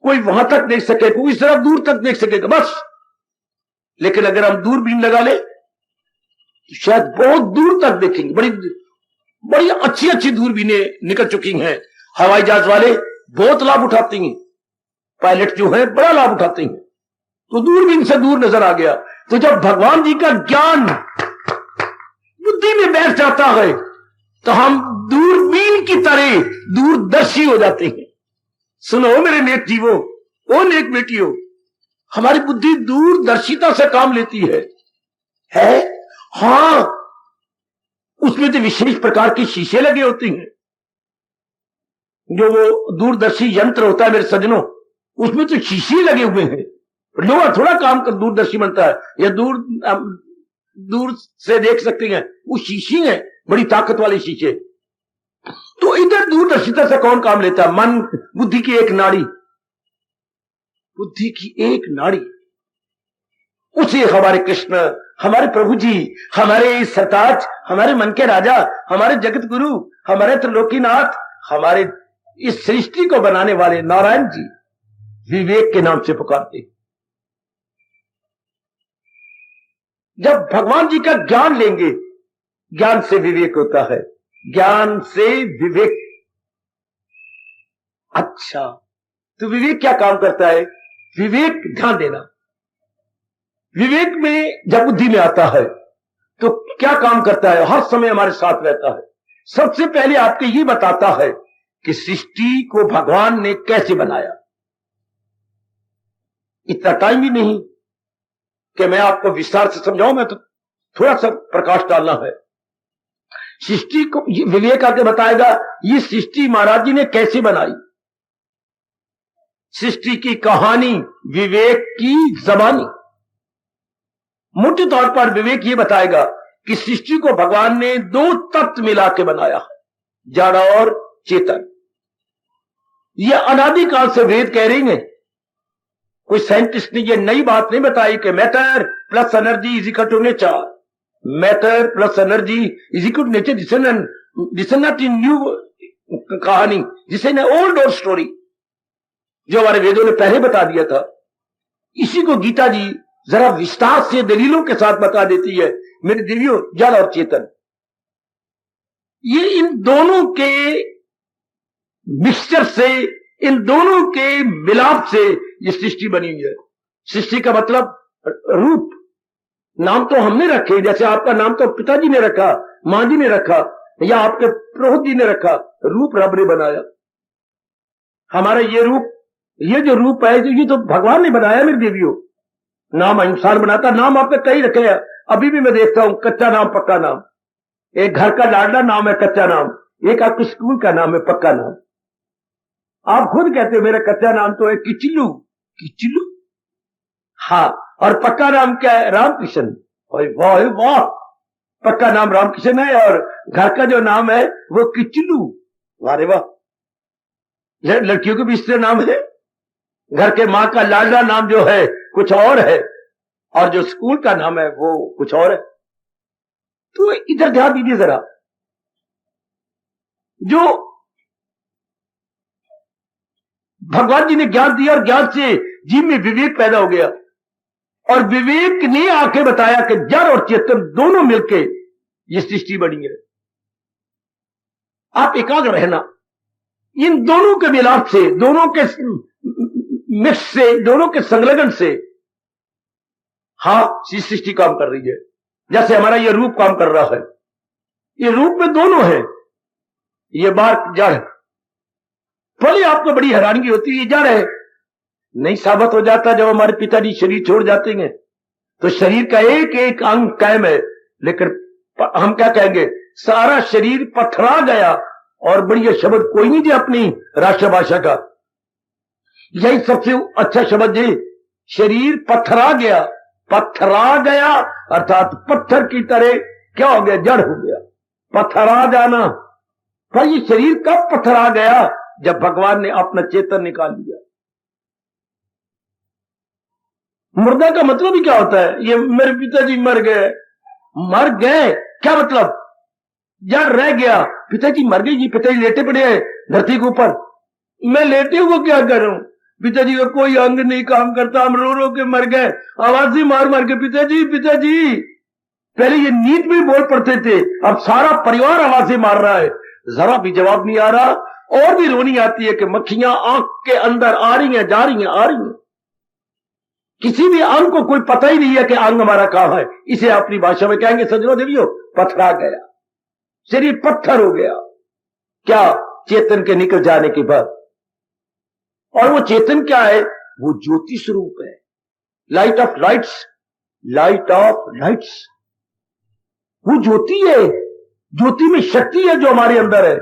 कोई वहां तक देख सके, कोई इस तरफ दूर तक देख सकेगा, बस। लेकिन अगर हम दूरबीन लगा ले तो शायद बहुत दूर तक देखेंगे। बड़ी बड़ी अच्छी अच्छी दूरबीनें निकल चुकी हैं, हवाई जहाज वाले बहुत लाभ उठाते हैं, पायलट जो है बड़ा लाभ उठाते हैं, तो दूरबीन से दूर नजर आ गया। तो जब भगवान जी का ज्ञान बुद्धि में बैठ जाता है तो हम दूरबीन की तरह दूरदर्शी हो जाते हैं। सुनो मेरे नेक जीवो, ओ नेक बेटियों, हमारी बुद्धि दूरदर्शिता से काम लेती है? हां, उसमें तो विशेष प्रकार के शीशे लगे होते हैं, जो वो दूरदर्शी यंत्र होता है मेरे सज्जनों, उसमें तो शीशे लगे हुए हैं। लोहा थोड़ा काम कर दूरदर्शी बनता है, या दूर से देख सकते हैं, वो शीशे हैं, बड़ी ताकत वाले शीशे। तो इधर दूरदर्शिता से कौन काम लेता है? मन, बुद्धि की एक नाड़ी, बुद्धि की एक नाड़ी, उसे हमारे कृष्ण, हमारे प्रभु जी, हमारे सरताज, हमारे मन के राजा, हमारे जगत गुरु, हमारे त्रिलोकीनाथ, हमारे इस सृष्टि को बनाने वाले नारायण जी विवेक के नाम से पुकारते। जब भगवान जी का ज्ञान लेंगे, ज्ञान से विवेक होता है, ज्ञान से विवेक अच्छा, तो विवेक क्या काम करता है? विवेक ध्यान देना। विवेक में जब बुद्धि में आता है तो क्या काम करता है? हर समय हमारे साथ रहता है। सबसे पहले आपको ये बताता है कि सृष्टि को भगवान ने कैसे बनाया। इतना टाइम ही नहीं कि मैं आपको विस्तार से समझाऊं, मैं तो थोड़ा सा प्रकाश डालना है। सृष्टि को विवेक आके बताएगा ये सृष्टि महाराज जी ने कैसे बनाई। सृष्टि की कहानी विवेक की जबानी। मोटे तौर पर विवेक ये बताएगा कि सृष्टि को भगवान ने दो तत्व मिला के बनाया है, जड़ और चेतन। ये अनादिकाल से वेद कह रही हैं। कोई साइंटिस्ट ने ये नई बात नहीं बताई कि matter plus energy is equal to nature, matter plus energy is equal to nature. This is not in new कहानी, दिस इज ओल्ड और स्टोरी जो हमारे वेदों ने पहले बता दिया था। इसी को गीता जी जरा विस्तार से दलीलों के साथ बता देती है। मेरे देवियों, जड़ और चेतन, ये इन दोनों के मिक्सचर से, इन दोनों के मिलाप से ये सृष्टि बनी हुई है। सृष्टि का मतलब रूप। नाम तो हमने रखे, जैसे आपका नाम तो पिताजी ने रखा, मां जी ने रखा, या आपके पुरोहित जी ने रखा। रूप रब ने बनाया। हमारा ये रूप, ये जो रूप है, ये तो भगवान ने बनाया मेरे देवियों। नाम इंसान बनाता। नाम आपने कई रखे हैं, अभी भी मैं देखता हूं, कच्चा नाम पक्का नाम। एक घर का लाडला नाम है कच्चा नाम, एक आपके स्कूल का नाम है पक्का नाम। आप खुद कहते हो मेरा कच्चा नाम तो है किचलू, किचलू। हाँ, और पक्का नाम क्या है? रामकृष्ण। वाह वाह, पक्का नाम रामकृष्ण है और घर का जो नाम है वो किचलू। वाह वाह। लड़कियों के भी इस तरह नाम है। घर के मां का लाडला नाम जो है कुछ और है, और जो स्कूल का नाम है वो कुछ और है। तो इधर ध्यान दीजिए जरा। जो भगवान जी ने ज्ञान दिया और ज्ञान से जीव में विवेक पैदा हो गया, और विवेक ने आके बताया कि जड़ और चेतन दोनों मिलके ये सृष्टि बनी है। आप एकाग्र रहना। इन दोनों के मिलाप से, दोनों के मिक्स से, दोनों के संलग्न से हाँ सृष्टि काम कर रही है। जैसे हमारा ये रूप काम कर रहा है, ये रूप में दोनों है, ये बार जड़। पहले आपको बड़ी हैरानी होती है, ये जड़ है। नहीं साबित हो जाता जब हमारे पिताजी शरीर छोड़ जाते हैं तो शरीर का एक एक अंग कायम है, लेकिन हम क्या कहेंगे? सारा शरीर पथरा गया। और बढ़िया शब्द कोई नहीं जी अपनी राष्ट्रभाषा का, यही सबसे अच्छा शब्द जी। शरीर पथरा गया, पथरा गया अर्थात पत्थर की तरह क्या हो गया? जड़ हो गया। पथरा जाना। पर ये शरीर कब पथरा गया? जब भगवान ने अपना चेतन निकाल दिया। मुर्दा का मतलब ही क्या होता है? ये मेरे पिताजी मर गए। मर गए क्या मतलब? जड़ रह गया। पिताजी मर गए जी, पिताजी लेटे पड़े हैं धरती के ऊपर। मैं लेटे हुए क्या करूं? पिताजी का कोई अंग नहीं काम करता, हम रो रो के मर गए, आवाज़ें मार मार के पिताजी पिताजी। पहले ये नींद में बोल पड़ते थे, अब सारा परिवार आवाज़ें मार रहा है, जरा भी जवाब नहीं आ रहा। और भी रोनी आती है कि मक्खियां आंख के अंदर आ रही हैं, जा रही हैं, आ रही हैं। किसी भी अंग को कोई पता ही नहीं है कि अंग हमारा कहां है। इसे अपनी भाषा में कहेंगे सजनो देवियों, पथरा गया, शरीर पत्थर हो गया। क्या? चेतन के निकल जाने के बाद। और वो चेतन क्या है? वो ज्योति स्वरूप है। Light of lights, light of lights. वो ज्योति है। ज्योति में शक्ति है जो हमारे अंदर है।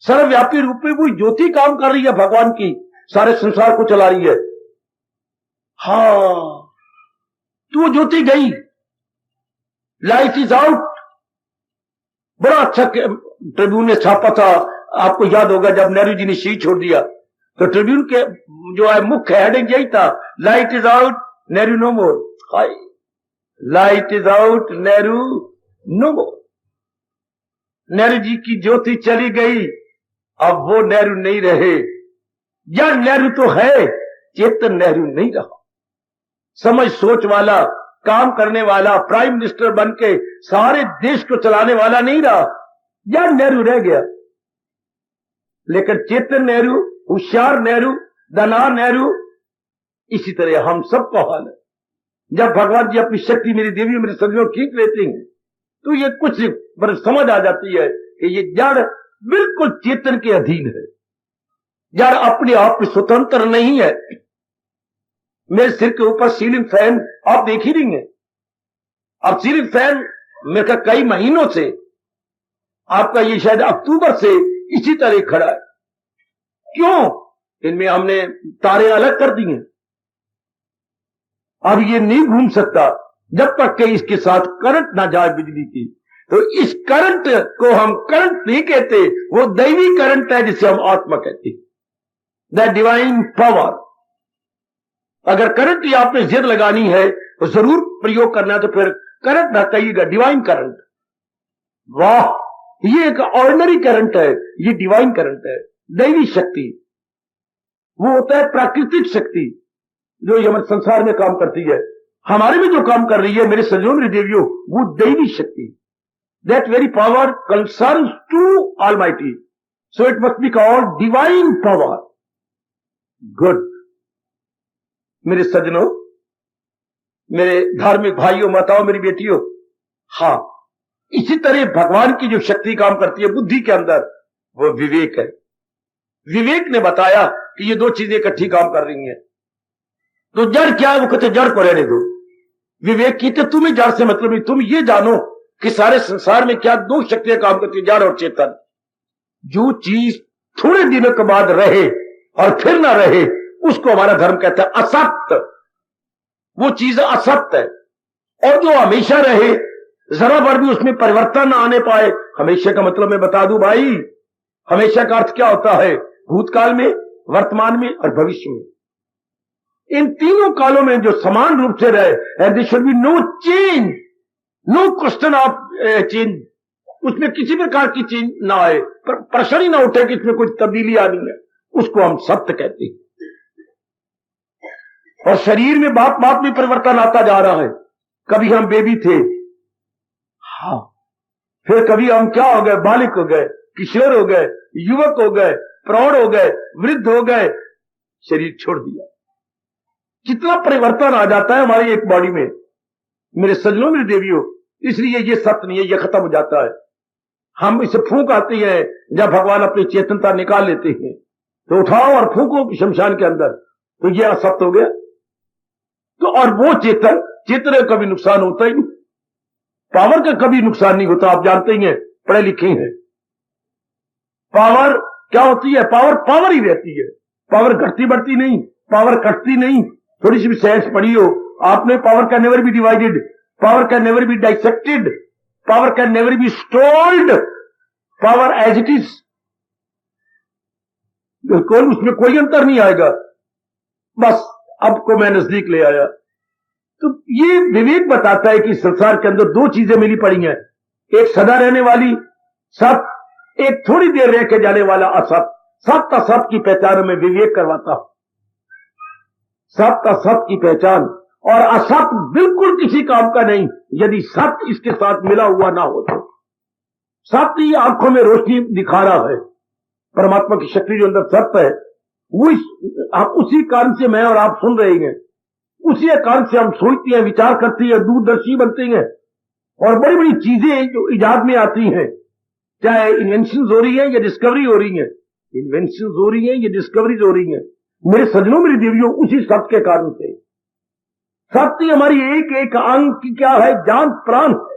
सर्वव्यापी रूप में वो ज्योति काम कर रही है भगवान की, सारे संसार को चला रही है। हाँ, तो वो ज्योति गई, लाइट इज आउट। बड़ा अच्छा ट्रिब्यून ने छापा था, आपको याद होगा जब नेहरू जी ने शरीर छोड़ दिया तो ट्रिब्यून के जो है मुख्य हेडिंग यही था, light is out, Nehru no more. Hi, light is out, Nehru no more. Nehru ji की ज्योति चली गई, अब वो नेहरू नहीं रहे। या नेहरू तो है, चेतन नेहरू नहीं रहा। समझ सोच वाला, काम करने वाला, प्राइम मिनिस्टर बन के सारे देश को चलाने वाला नहीं रहा। या नेहरू रह गया। लेकिन चेतन नेहरू होशियार नेहरू, दाना नेहरू, इसी तरह हम सबका हाल है। जब भगवान जी अपनी शक्ति मेरी देवी मेरे सज्जनों खींच लेते हैं तो ये कुछ पर समझ आ जाती है कि ये जड़ बिल्कुल चेतन के अधीन है, जड़ अपने आप में स्वतंत्र नहीं है। मेरे सिर के ऊपर सीलिंग फैन आप देख ही रही हैं। अब सीलिंग फैन मेरे का कई महीनों से, आपका ये शायद अक्टूबर से इसी तरह खड़ा है। क्यों? इनमें हमने तारे अलग कर दिए। अब ये नहीं घूम सकता जब तक कि इसके साथ करंट ना जाए बिजली की। तो इस करंट को हम करंट नहीं कहते, वो दैवी करंट है जिसे हम आत्मा कहते हैं, द डिवाइन पावर। अगर करंट ही आपने जिद लगानी है तो जरूर प्रयोग करना है, तो फिर करंट ना कहिएगा, डिवाइन करंट। वाह, ये एक ऑर्डिनरी करंट है, ये डिवाइन करंट है, दैवी शक्ति। वो होता है प्राकृतिक शक्ति जो हमारे संसार में काम करती है। हमारे में जो काम कर रही है मेरे सज्जनों मेरी देवियों, वो दैवी शक्ति। That very power concerns to almighty, so it must be called divine power. Good मेरे सज्जनों, मेरे धार्मिक भाइयों, माताओं, मेरी बेटियों, हाँ, इसी तरह भगवान की जो शक्ति काम करती है बुद्धि के अंदर, वो विवेक है। विवेक ने बताया कि ये दो चीजें इकट्ठी काम कर रही हैं। तो जड़ क्या है? वो कहते जड़ को रहने दो। विवेक की तो तुम्हें जड़ से मतलब नहीं, तुम ये जानो कि सारे संसार में क्या दो शक्तियां काम करती है, जड़ और चेतन। जो चीज थोड़े दिनों के बाद रहे और फिर ना रहे, उसको हमारा धर्म कहता है असत्य। वो चीज असत्य है। और जो हमेशा रहे, जरा भर भी उसमें परिवर्तन ना आने पाए, हमेशा का मतलब मैं बता दूं भाई, हमेशा का अर्थ क्या होता है? भूतकाल में, वर्तमान में और भविष्य में। इन तीनों कालों में जो समान रूप से रहे, and there should be no change, no question of change, उसमें किसी प्रकार की चेंज ना आए, प्रश्न ही ना उठे कि इसमें कुछ तब्दीली आनी है, उसको हम सत्य कहते हैं। और शरीर में बात बात में परिवर्तन आता जा रहा है। कभी हम बेबी थे, हाँ, फिर कभी हम क्या हो गए? बालिक हो गए, किशोर हो गए, युवक हो गए, प्रौढ़ हो गए, वृद्ध हो गए, शरीर छोड़ दिया। कितना परिवर्तन आ जाता है हमारी एक बॉडी में मेरे सज्जनों मेरी देवियों। इसलिए ये सत्य नहीं है, ये खत्म हो जाता है। हम इसे फूंक आती है, जब भगवान अपनी चेतनता निकाल लेते हैं तो उठाओ और फूंको शमशान के अंदर, तो ये असत्य हो गया। तो और वो चेतन का कभी नुकसान होता ही नहीं, पावर का कभी नुकसान नहीं होता। आप जानते ही हैं, पढ़े लिखे हैं। पावर क्या होती है? पावर ही रहती है। पावर घटती बढ़ती नहीं, पावर कटती नहीं। थोड़ी सी भी साइंस पढ़ी हो आपने, power can never be divided, power can never be dissected, power can never be stoled, power as it is, बिल्कुल उसमें कोई अंतर नहीं आएगा। बस अब को मैं नजदीक ले आया। तो ये विवेक बताता है कि संसार के अंदर दो चीजें मिली पड़ी हैं, एक सदा रहने वाली सत्य, एक थोड़ी देर रह के जाने वाला असत। सत्य असत की पहचान में विवेक करवाता, सत्य असत की पहचान। और असत बिल्कुल किसी काम का नहीं यदि सत्य इसके साथ मिला हुआ ना हो तो। सत्य ही आंखों में रोशनी दिखा रहा है, परमात्मा की शक्ति जो अंदर सत्य है वो उसी कारण से मैं और आप सुन रहे हैं, उसी कारण से हम सोचते हैं, विचार करते हैं, दूरदर्शी बनते हैं और बड़ी बड़ी चीजें जो इजाद में आती हैं, चाहे इन्वेंशन हो रही है या डिस्कवरी हो रही है, इन्वेंशन हो रही है या डिस्कवरीज हो रही है मेरे सज्जनों मेरी देवियों, उसी सत्य के कारण से। सत्य हमारी एक एक अंग की क्या है? जान प्राण है।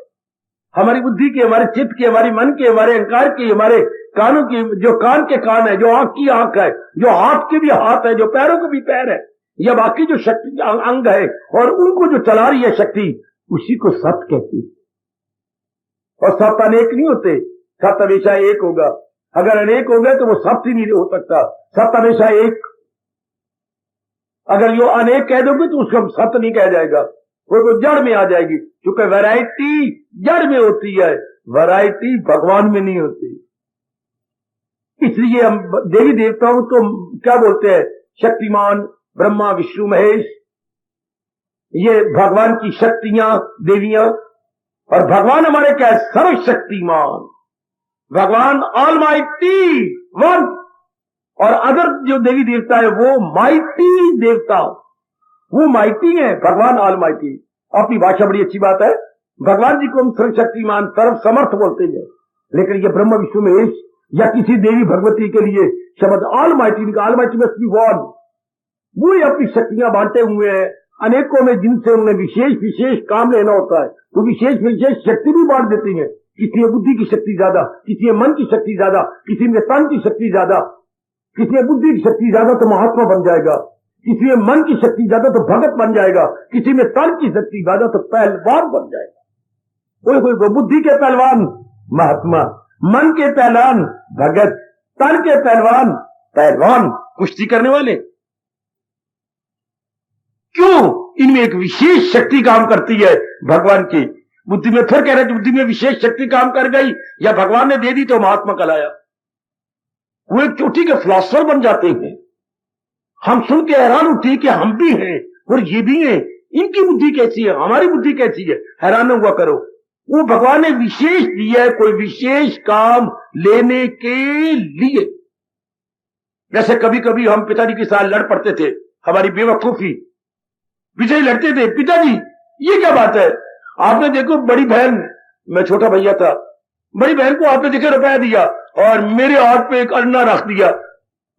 हमारी बुद्धि के, हमारे चित्त के, हमारे मन के, हमारे अहंकार के, हमारे कानों की, जो कान के कान है, जो आंख की आंख है, जो हाथ के भी हाथ है, जो पैरों के भी पैर है, या बाकी जो शक्ति अंग है और उनको जो चला रही है शक्ति, उसी को सत्य कहती है। और सत्य अनेक नहीं होते, सत्य हमेशा एक होगा। अगर अनेक हो गए तो वो सत्य नहीं हो सकता, सत्य हमेशा एक। अगर यो अनेक कह दोगे तो उसको सत्य नहीं कहा जाएगा, वो तो जड़ में आ जाएगी। क्योंकि वैरायटी जड़ में होती है, वैरायटी भगवान में नहीं होती। इसलिए हम देवी देवताओं तो क्या बोलते हैं? शक्तिमान, ब्रह्मा, विष्णु, महेश, ये भगवान की शक्तियां, देवियां। और भगवान हमारे क्या है? सर्वशक्तिमान, भगवान ऑलमाइटी वन। और अदर जो देवी देवता है वो माइटी देवता, वो माइटी है, भगवान ऑल माइटी। अपनी भाषा बड़ी अच्छी बात है, भगवान जी को हम सर्वशक्तिमान सर्व समर्थ बोलते हैं, लेकिन ये ब्रह्म विष्णु महेश या किसी देवी भगवती के लिए शब्द ऑल माइटी का, all mighty must be one, वो ही अपनी शक्तियां बांटे हुए हैं अनेकों में, जिनसे उन्हें विशेष विशेष काम लेना होता है, तो विशेष विशेष शक्ति भी बांट देती है। किसी में बुद्धि की शक्ति ज्यादा, किसी में मन की शक्ति ज्यादा, किसी में तन की शक्ति ज्यादा, किसी में बुद्धि की शक्ति ज्यादा तो महात्मा बन जाएगा, किसी में मन की शक्ति ज्यादा तो भगत बन जाएगा, किसी में तन की शक्ति ज्यादा तो पहलवान बन जाएगा। कोई बुद्धि के पहलवान महात्मा, मन के पहलवान भगत, तन के पहलवान पहलवान, कुश्ती करने वाले। क्यों? इनमें एक विशेष शक्ति काम करती है भगवान की बुद्धि में। फिर कह रहे बुद्धि में विशेष शक्ति काम कर गई या भगवान ने दे दी तो महात्मा कहलाया। वो एक चोटी के फिलॉसफर बन जाते हैं। हम सुन के हैरान होते हैं कि हम भी हैं और ये भी हैं, इनकी बुद्धि कैसी है, हमारी बुद्धि कैसी है, हैरान हुआ करो। वो भगवान ने विशेष दिया है कोई विशेष काम लेने के लिए। जैसे कभी कभी हम पिताजी के साथ लड़ पड़ते थे, हमारी बेवकूफी, विजय लड़ते थे, पिताजी ये क्या बात है, आपने देखो बड़ी बहन, मैं छोटा भैया था, बड़ी बहन को आपने देखे रुपया दिया और मेरे हाथ पे एक अन्ना रख दिया,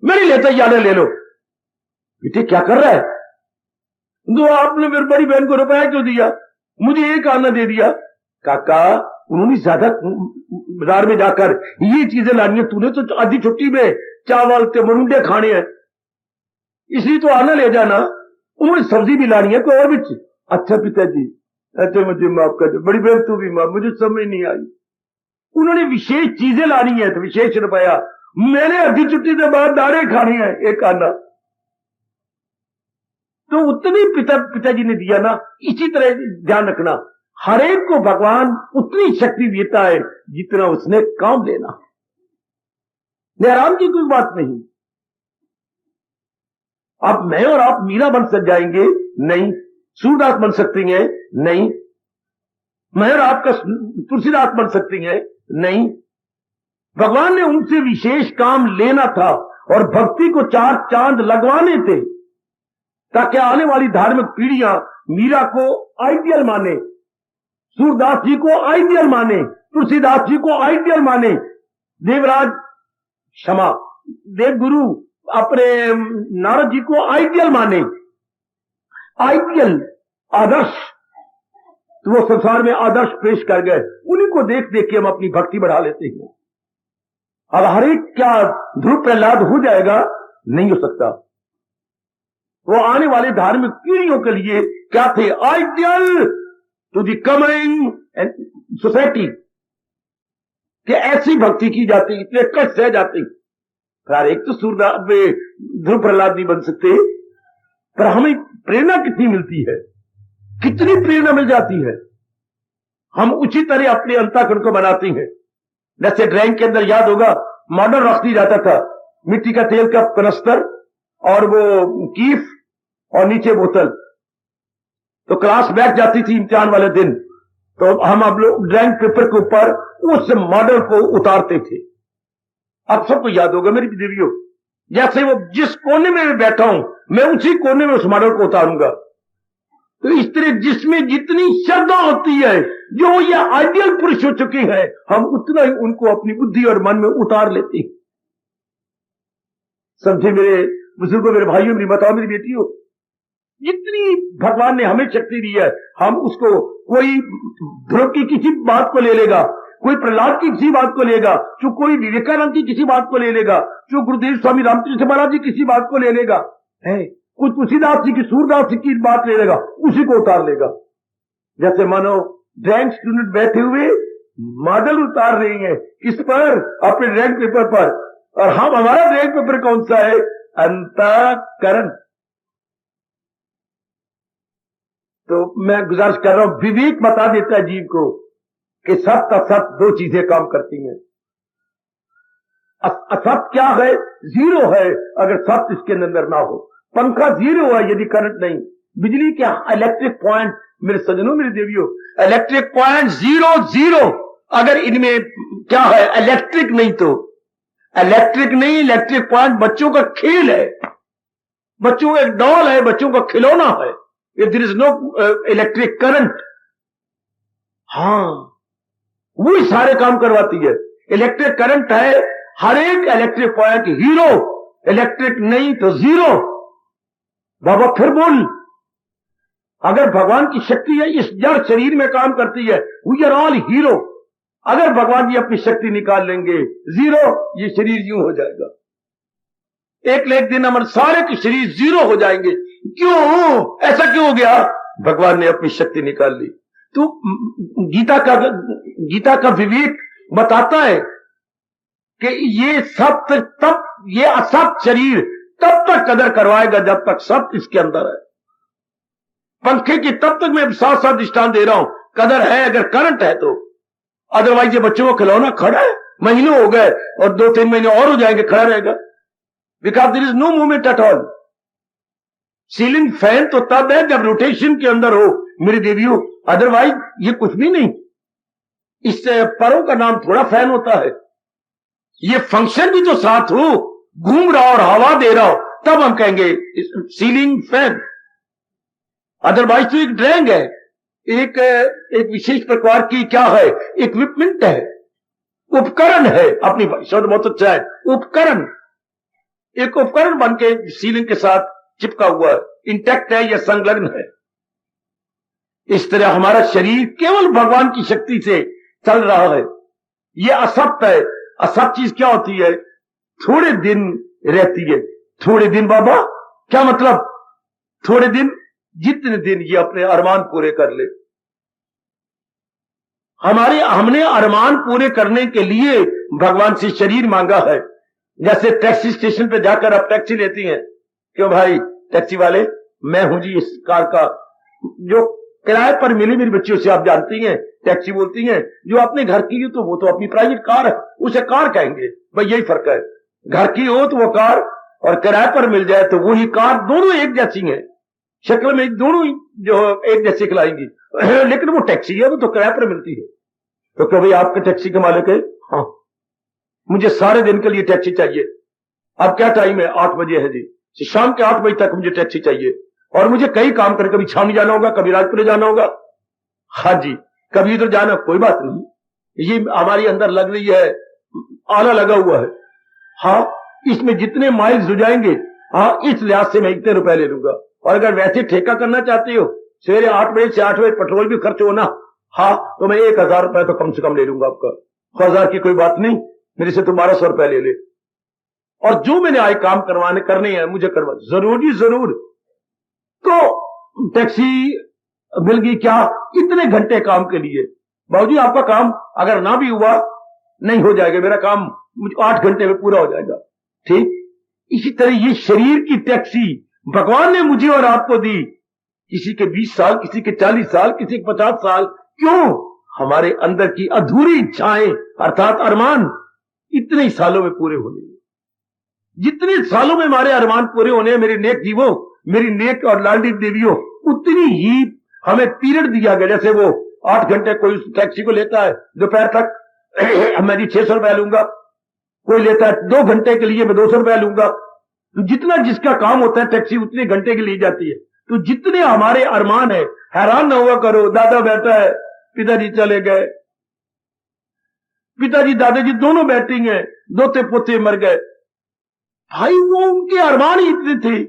मेरी लेता याद ले लो। बेटे क्या कर रहा है, तो आपने मेरी बड़ी बहन को रुपया क्यों दिया, मुझे एक अन्ना दे दिया। काका उन्होंने ज्यादा बाजार में जाकर ये चीजें लानी है, तूने तो आधी छुट्टी में चावल के मरुंडे खाने हैं, इसलिए तो आना ले जाना, उन्होंने सब्जी भी लानी है कोई और भी। अच्छा पिताजी, अच्छा मुझे माफ कर दो, बड़ी बहन तू भी माफ, मुझे समझ नहीं आई। उन्होंने विशेष चीजें लानी है तो विशेष रुपया, मैंने आधी छुट्टी के बाद दाड़े खानी है एक आना, तो उतनी पिताजी ने दिया ना। इसी तरह ध्यान रखना, हर एक को भगवान उतनी शक्ति देता है जितना उसने काम लेना। निराम की कोई बात नहीं। अब मैं और आप मीरा बन सक जाएंगे नहीं, सूरदास बन सकती हैं नहीं, मैं और आपका तुलसीदास बन सकती हैं नहीं। भगवान ने उनसे विशेष काम लेना था और भक्ति को 4 चांद लगवाने थे ताकि आने वाली धार्मिक पीढ़ियां मीरा को आइडियल माने, सूरदास जी को आइडियल माने, तुलसीदास जी को आइडियल माने, देवराज क्षमा देवगुरु अपने नारद जी को आइडियल माने। आइडियल आदर्श, तो वो संसार में आदर्श पेश कर गए, उन्हीं को देख देख के हम अपनी भक्ति बढ़ा लेते हैं। अब हर एक क्या ध्रुव प्रहलाद हो जाएगा, नहीं हो सकता। वो आने वाले धार्मिक पीढ़ियों के लिए क्या थे, ideal to the coming society, कि ऐसी भक्ति की जाती, इतने कष्ट सह जाती। पर एक तो सूरदास ध्रुव प्रहलाद नहीं बन सकते, पर हमें प्रेरणा कितनी मिलती है, कितनी प्रेरणा मिल जाती है। हम उसी तरह अपने अंतःकरण को बनाते हैं। जैसे ड्राइंग के अंदर याद होगा मॉडल रख दी जाता था, मिट्टी का तेल का कनस्तर और वो कीफ और नीचे बोतल, तो क्लास बैठ जाती थी इम्तिहान वाले दिन, तो हम अब लोग ड्राइंग पेपर के ऊपर उस मॉडल को उतारते थे। अब सबको याद होगा मेरी देवियों, जैसे वो जिस कोने में बैठा हूं मैं उसी कोने में उस मॉडल को उतारूंगा। तो इस तरह जिसमें जितनी श्रद्धा होती है, जो ये आइडियल पुरुष हो चुके हैं, हम उतना ही उनको अपनी बुद्धि और मन में उतार लेते हैं। समझे मेरे बुजुर्गों, मेरे भाइयों, मेरी बताओ मेरी बेटियों, जितनी भगवान ने हमें शक्ति दी है, हम उसको, कोई ध्रुव की किसी बात को ले लेगा, कोई प्रहलाद की किसी बात को लेगा, जो कोई विवेकानंद की किसी बात को ले लेगा, जो गुरुदेव स्वामी रामकृष्ण महाराज जी किसी बात को ले लेगा, कोई तुलसीदास जी की, सूरदास जी की बात ले लेगा, उसी को उतार लेगा। जैसे मानो ड्राइंग स्टूडेंट बैठे हुए मॉडल उतार रहे हैं, किस पर, अपने ड्राइंग पेपर पर, और हम, हमारा ड्राइंग पेपर कौन सा है, अंतःकरण। तो मैं गुजारिश कर रहा हूं, विवेक बता देता है जीव को कि सत्य असत 2 चीजें काम करती हैं। असत क्या है, जीरो है अगर सत्य इसके अंदर ना हो। पंखा जीरो है यदि करंट नहीं, बिजली क्या, इलेक्ट्रिक पॉइंट, मेरे सजनों मेरी देवियों, इलेक्ट्रिक पॉइंट 0 0, अगर इनमें क्या है, इलेक्ट्रिक नहीं तो इलेक्ट्रिक नहीं, इलेक्ट्रिक पॉइंट बच्चों का खेल है, बच्चों का एक डॉल है, बच्चों का खिलौना है। There is no electric current. हां, वही सारे काम करवाती है। इलेक्ट्रिक करंट है, हर एक इलेक्ट्रिक पॉइंट हीरो, इलेक्ट्रिक नहीं तो जीरो। बाबा फिर बोल, अगर भगवान की शक्ति है इस जड़ शरीर में काम करती है, वी आर ऑल हीरो। अगर भगवान जी अपनी शक्ति निकाल लेंगे जीरो, ये शरीर यूं हो जाएगा। एक दिन हमारे सारे के शरीर जीरो हो जाएंगे। क्यों, ऐसा क्यों हो गया? भगवान ने अपनी शक्ति निकाल ली। तो गीता का विवेक बताता है कि ये सत्य तब, ये असत शरीर तब तक कदर करवाएगा जब तक सत्य इसके अंदर है। पंखे की तब तक मैं साथ साथ दृष्टांत दे रहा हूं, कदर है अगर करंट है तो। अदरवाइज ये बच्चों को खिलौना खड़ा है, महीनों हो गए और 2-3 महीने और हो जाएंगे, खड़ा रहेगा। Because there is no movement at all. Ceiling fan तो तब है जब रोटेशन के अंदर हो मेरी देवियों, अदरवाइज ये कुछ भी नहीं। इस परों का नाम थोड़ा फैन होता है। ये फंक्शन भी तो साथ हो, घूम रहा और हवा दे रहा हो, तब हम कहेंगे सीलिंग फैन। अदरवाइज तो एक ड्रैंग है, एक विशेष प्रकार की क्या है, इक्विपमेंट है, उपकरण है। अपनी शब्द बहुत अच्छा है, उपकरण। एक उपकरण बन के सीलिंग के साथ चिपका हुआ है, इंटैक्ट है या संलग्न है। इस तरह हमारा शरीर केवल भगवान की शक्ति से चल रहा है। यह असत्य है। असत्य चीज क्या होती है? थोड़े दिन रहती है। थोड़े दिन बाबा क्या मतलब? थोड़े दिन, जितने दिन ये अपने अरमान पूरे कर ले। हमने अरमान पूरे करने के लिए भगवान से शरीर मांगा है। जैसे टैक्सी स्टेशन पे जाकर आप टैक्सी लेती हैं, क्यों भाई टैक्सी वाले, मैं हूं जी इस कार का, जो किराए पर मिली मेरी बच्चियों से आप जानती हैं, टैक्सी बोलती हैं। जो अपने घर की हो तो वो तो अपनी प्राइवेट कार है, उसे कार कहेंगे। भाई यही फर्क है, घर की हो तो वो कार, और किराए पर मिल जाए तो वही कार। दोनों एक जैसी हैं, शक्ल में दोनों ही जो एक जैसे खिलाएंगी, लेकिन वो टैक्सी है, वो तो किराए पर मिलती है। तो क्या भाई आपके टैक्सी के मालिक है? हाँ, मुझे सारे दिन के लिए टैक्सी चाहिए। अब क्या टाइम है? 8 बजे है जी, शाम के 8 बजे तक मुझे टैक्सी चाहिए। और मुझे कई काम कर, कभी छावनी जाना होगा, कभी राजपुर जाना होगा, हाँ जी, कभी इधर जाना, कोई बात नहीं। ये हमारी अंदर लग रही है, आला लगा हुआ है। हाँ, इसमें जितने माइल्स हो जाएंगे, हाँ, इस लिहाज से मैं इतने रुपए ले लूंगा। और अगर वैसे ठेका करना चाहते हो, सवेरे 8 बजे से 8 बजे पेट्रोल भी खर्च हो ना, हाँ, तो मैं 1000 रुपए तो कम से कम ले लूंगा आपका। 1000 की कोई बात नहीं, मेरे से 1200 रुपए ले ले। और जो मैंने आए काम करने हैं मुझे करवा, जरूर। तो टैक्सी मिल गई क्या? इतने घंटे काम के लिए। बाबूजी आपका काम अगर ना भी हुआ, नहीं हो जाएगा, मेरा काम 8 घंटे में पूरा हो जाएगा। ठीक इसी तरह ये शरीर की टैक्सी भगवान ने मुझे और आपको दी। किसी के 20 साल, किसी के 40 साल, किसी के 50 साल। क्यों? हमारे अंदर की अधूरी इच्छाएं अर्थात अरमान इतने ही सालों में पूरे होने। जितने सालों में हमारे अरमान पूरे होने, मेरे नेक जीवों, मेरी नेक और लाडली देवियों, उतनी ही हमें पीरियड दिया गया। जैसे वो 8 घंटे कोई टैक्सी को लेता है दोपहर तक, मैं जी 600 रुपया लूंगा। कोई लेता है 2 घंटे के लिए, मैं 200 रुपया लूंगा। तो जितना जिसका काम होता है टैक्सी उतने घंटे के लिए जाती है। तो जितने हमारे अरमान है, हैरान न हुआ करो। दादा बैठा है, पिताजी चले गए, पिताजी दादाजी दोनों बैठे हैं, दोते पोते मर गए। भाई वो उनके अरमान ही इतने थे,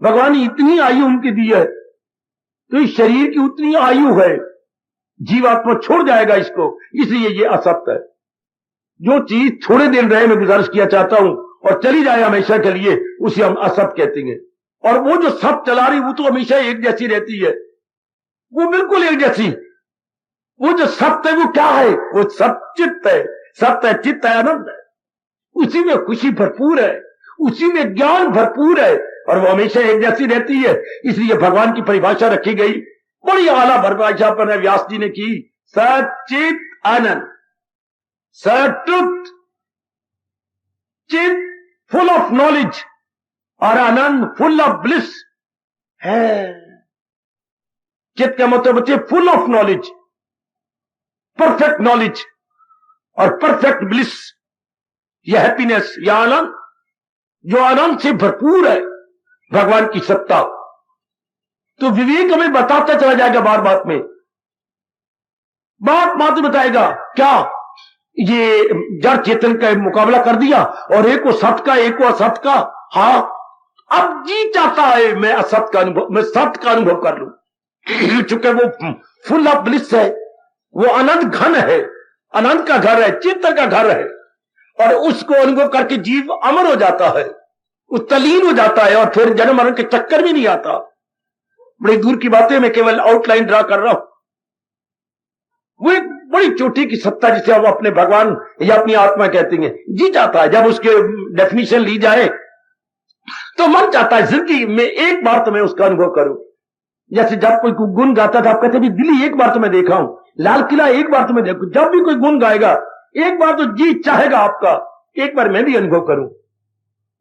भगवान ने इतनी आयु उनकी दी है। तो इस शरीर की उतनी आयु है, जीवात्मा छोड़ जाएगा इसको, इसलिए ये असत्य है। जो चीज थोड़े दिन रहे, मैं गुजारिश किया चाहता हूं, और चली जाए हमेशा के लिए, उसे हम असत्य कहते हैं। और वो जो सत्य चला रही वो तो हमेशा एक जैसी रहती है, वो बिल्कुल एक जैसी। वो जो सत्य है वो क्या है? वो सचित्त है, सत्य है, चित्त है, आनंद है। उसी में खुशी भरपूर है, उसी में ज्ञान भरपूर है, और वो हमेशा एक जैसी रहती है। इसलिए भगवान की परिभाषा रखी गई, बड़ी आला परिभाषा पर व्यास जी ने की। सचित आनंद, सट्रुथ, चित फुल ऑफ नॉलेज, और आनंद फुल ऑफ ब्लिस है। चित का मतलब होती है फुल ऑफ यह हैप्पीनेस, यह आनंद जो आनंद से भरपूर है, भगवान की सत्ता। तो विवेक हमें बताता चला जाएगा बार बात में, बात बात बताएगा क्या ये जड़ चेतन का मुकाबला कर दिया और एक को सत्य का एक को असत का। हाँ, अब जी चाहता है मैं असत का अनुभव, मैं सत्य का अनुभव कर लूं, चूंकि वो फुल ऑफ ब्लिस है, वो अनंत घन है, अनंत का घर है, चेतन का घर है, और उसको अनुभव करके जीव अमर हो जाता है, उत्तलीन हो जाता है, और फिर जन्म मरण के चक्कर भी नहीं आता। बड़ी दूर की बातें मैं केवल आउटलाइन ड्रा कर रहा हूं। वो एक बड़ी चोटी की सत्ता जिसे हम अपने भगवान या अपनी आत्मा कहते हैं, जी चाहता है, जब उसके डेफिनेशन ली जाए तो मन चाहता है जिंदगी में एक बार तो मैं उसका अनुभव करूं। जैसे जब कोई गुण गाता था, आप कहते भी दिल्ली एक बार तो मैं देखा हूं, लाल किला एक बार तो मैं देखूं। जब भी कोई गुण गाएगा एक बार तो जी चाहेगा आपका एक बार मैं भी अनुभव करूं,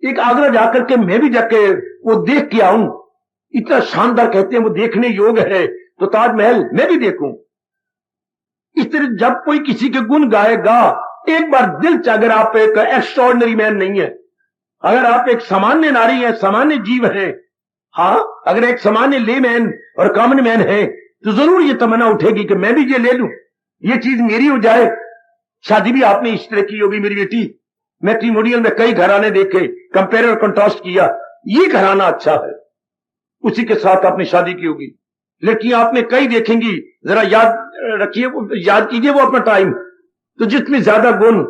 एक आगरा जाकर के मैं भी जाके वो देख के आऊं। इतना शानदार कहते हैं वो देखने योग्य है, तो ताजमहल मैं भी देखूं। इस तरह जब कोई किसी के गुण गाएगा एक बार दिल से, अगर आप एक एक्स्ट्रॉर्डिनरी मैन नहीं है, अगर आप एक सामान्य नारी है, सामान्य जीव है, हाँ, अगर एक सामान्य लेमैन और कॉमन मैन है, तो जरूर ये तमन्ना उठेगी कि मैं भी ये ले लूं, ये चीज मेरी हो जाए। शादी भी आपने इस तरह की होगी। मेरी बेटी, मैट्रिमोनियल में कई घराने देखे, कंपेयर और कंट्रास्ट किया, ये घराना अच्छा है, उसी के साथ आपने शादी की होगी। लड़कियां आपने कई देखेंगी, जरा याद रखिए, याद कीजिए वो अपना टाइम, तो जिसमें ज्यादा गुण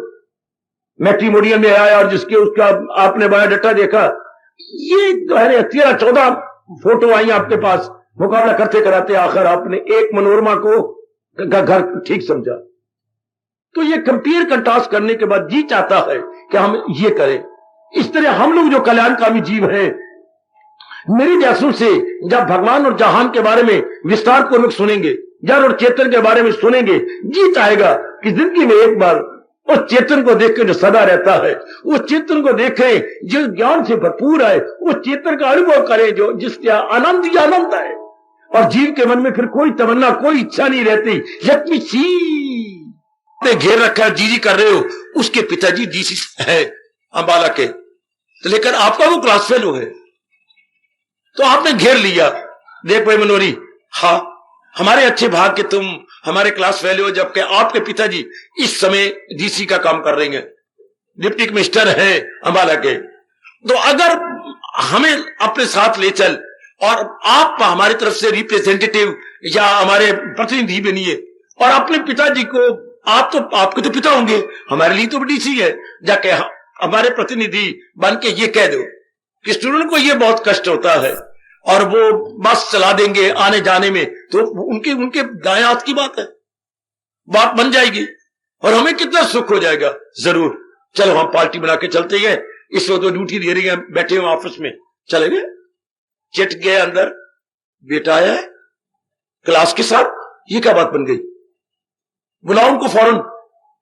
मैट्रिमोनियल में आया और जिसके उसका आपने बायोडाटा देखा, ये जो है 13-14 फोटो आई आपके पास, मुकाबला करते कराते आखिर आपने एक मनोरमा को घर ठीक समझा। तो ये कंपेयर कंट्रास्ट करने के बाद जी चाहता है कि हम ये करें। इस तरह हम लोग जो कल्याणकामी जीव हैं, मेरी जैसों से जब भगवान और जहान के बारे में विस्तार पूर्वक सुनेंगे, जड़ और चेतन के बारे में सुनेंगे, जी चाहेगा कि जिंदगी में एक बार उस चेतन को देख के जो सदा रहता है, उस चेतन को देखें जो ज्ञान से भरपूर है, उस चेतन का अनुभव करें जो जिसका आनंद ही आनंद है, और जीव के मन में फिर कोई तमन्ना, कोई इच्छा नहीं रहती। लेट मी सी, घेर रखा है, जी कर रहे हो, उसके पिताजी डीसी है अंबाला के, तो लेकर आपका वो क्लास फेलो है, तो आपने घेर लिया। देख भाई मनोरी, हाँ, हमारे अच्छे भाग के तुम हमारे क्लास फेलो हो, जबकि आपके पिताजी इस समय डीसी का काम कर रहे हैं, डिप्टी कमिश्नर है अंबाला के। तो अगर हमें अपने साथ ले चल और आप हमारी तरफ से रिप्रेजेंटेटिव या हमारे प्रतिनिधि बनिए, और अपने पिताजी को, आप तो आपके तो पिता होंगे, हमारे लिए तो डीसी है, जाके हमारे प्रतिनिधि बन के ये कह दो कि स्टूडेंट को ये बहुत कष्ट होता है और वो बस चला देंगे आने जाने में, तो उनके दाएं हाथ की बात है, बात बन जाएगी और हमें कितना सुख हो जाएगा। जरूर, चलो हम पार्टी बना के चलते हैं, इस वक्त तो ड्यूटी दे रही है, बैठे हुए ऑफिस में, चले गए, चिट गए अंदर, बेटा आया है क्लास के साथ, ये क्या बात बन गई, बुलाओ उनको फौरन।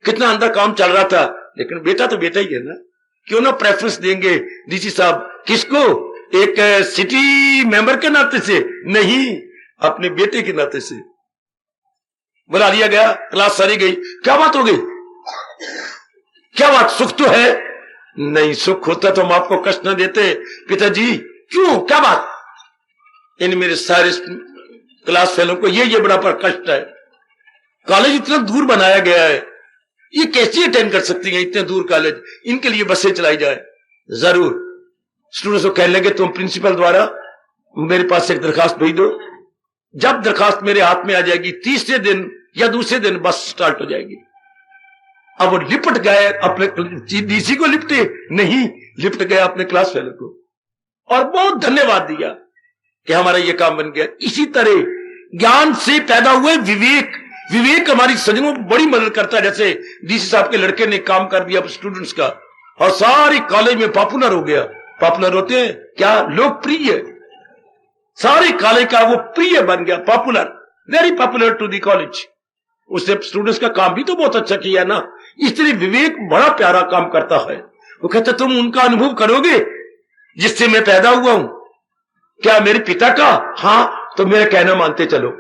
कितना अंदर काम चल रहा था, लेकिन बेटा तो बेटा ही है ना, क्यों ना प्रेफरेंस देंगे डीसी साहब, किसको, एक सिटी मेंबर के नाते से नहीं, अपने बेटे के नाते से। बुला लिया गया, क्लास सारी गई, क्या बात हो गई, क्या बात, सुख तो है? नहीं, सुख होता तो हम आपको कष्ट न देते पिताजी। क्यों, क्या बात? इन मेरे सारे क्लास फेलो को ये बड़ा पर कष्ट है, कॉलेज इतना दूर बनाया गया है, ये कैसे अटेंड कर सकती हैं इतने दूर कॉलेज, इनके लिए बसें चलाई जाए। जरूर, स्टूडेंट्स को कह लेंगे तुम प्रिंसिपल द्वारा मेरे पास एक दरखास्त भेज दो, जब दरखास्त मेरे हाथ में आ जाएगी तीसरे दिन या दूसरे दिन बस स्टार्ट हो जाएगी। अब वो लिपट गए अपने डीसी को, लिपटे नहीं, लिपट गए अपने क्लास फेलो को, और बहुत धन्यवाद दिया कि हमारा ये काम बन गया। इसी तरह ज्ञान से पैदा हुए विवेक हमारी सजनों बड़ी मदद करता है। जैसे डीसी साहब के लड़के ने काम कर दिया स्टूडेंट्स का, और सारी कॉलेज में पॉपुलर हो गया। पॉपुलर होते हैं क्या, लोकप्रिय, सारे कॉलेज का वो प्रिय बन गया, popular, very popular to the college. उसने स्टूडेंट्स का काम भी तो बहुत अच्छा किया ना। इस तरह विवेक बड़ा प्यारा काम करता है। वो कहता तुम उनका अनुभव करोगे जिससे मैं पैदा हुआ हूं, क्या मेरे पिता का? हाँ, तो मेरा कहना मानते चलो।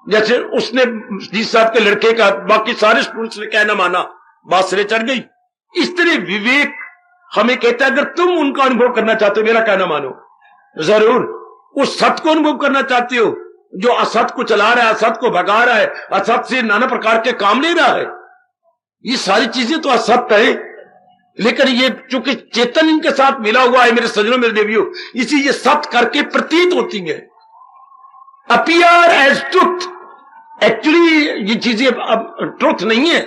जैसे उसने डीसी साहब के लड़के का बाकी सारे स्टूडेंट्स ने कहना माना, बात सिरे चढ़ गई, इस तरह विवेक हमें कहता है, अगर तुम उनका अनुभव करना चाहते हो, मेरा कहना मानो, जरूर उस सत्य को अनुभव करना चाहते हो जो असत को चला रहा है, असत को भगा रहा है, असत से नाना प्रकार के काम ले रहा है। ये सारी चीजें तो असत्य है, लेकिन ये चूंकि चेतन इनके साथ मिला हुआ है मेरे सज्जनों, मेरे देवियों, इसी ये सत्य करके प्रतीत होती है, अपीयर एज ट्रुथ। एक्चुअली ये चीजें अब ट्रुथ नहीं है,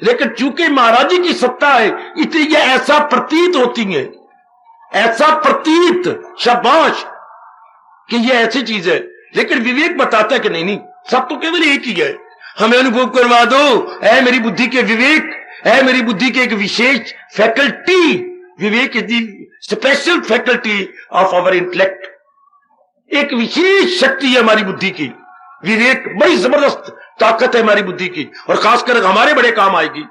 लेकिन चूंकि महाराज जी की सत्ता है इसलिए ये ऐसा प्रतीत होती है, ऐसा प्रतीत, शाबाश, कि ये ऐसी चीज है। लेकिन विवेक बताता है कि नहीं नहीं, सब तो केवल एक ही है, हमें अनुभव करवा दो। ऐ मेरी बुद्धि के विवेक, ऐ मेरी बुद्धि के एक विशेष फैकल्टी, विवेक is the special faculty of our intellect. एक विशेष शक्ति है हमारी बुद्धि की, विवेक बड़ी जबरदस्त ताकत है हमारी बुद्धि की, और खासकर हमारे बड़े काम आएगी।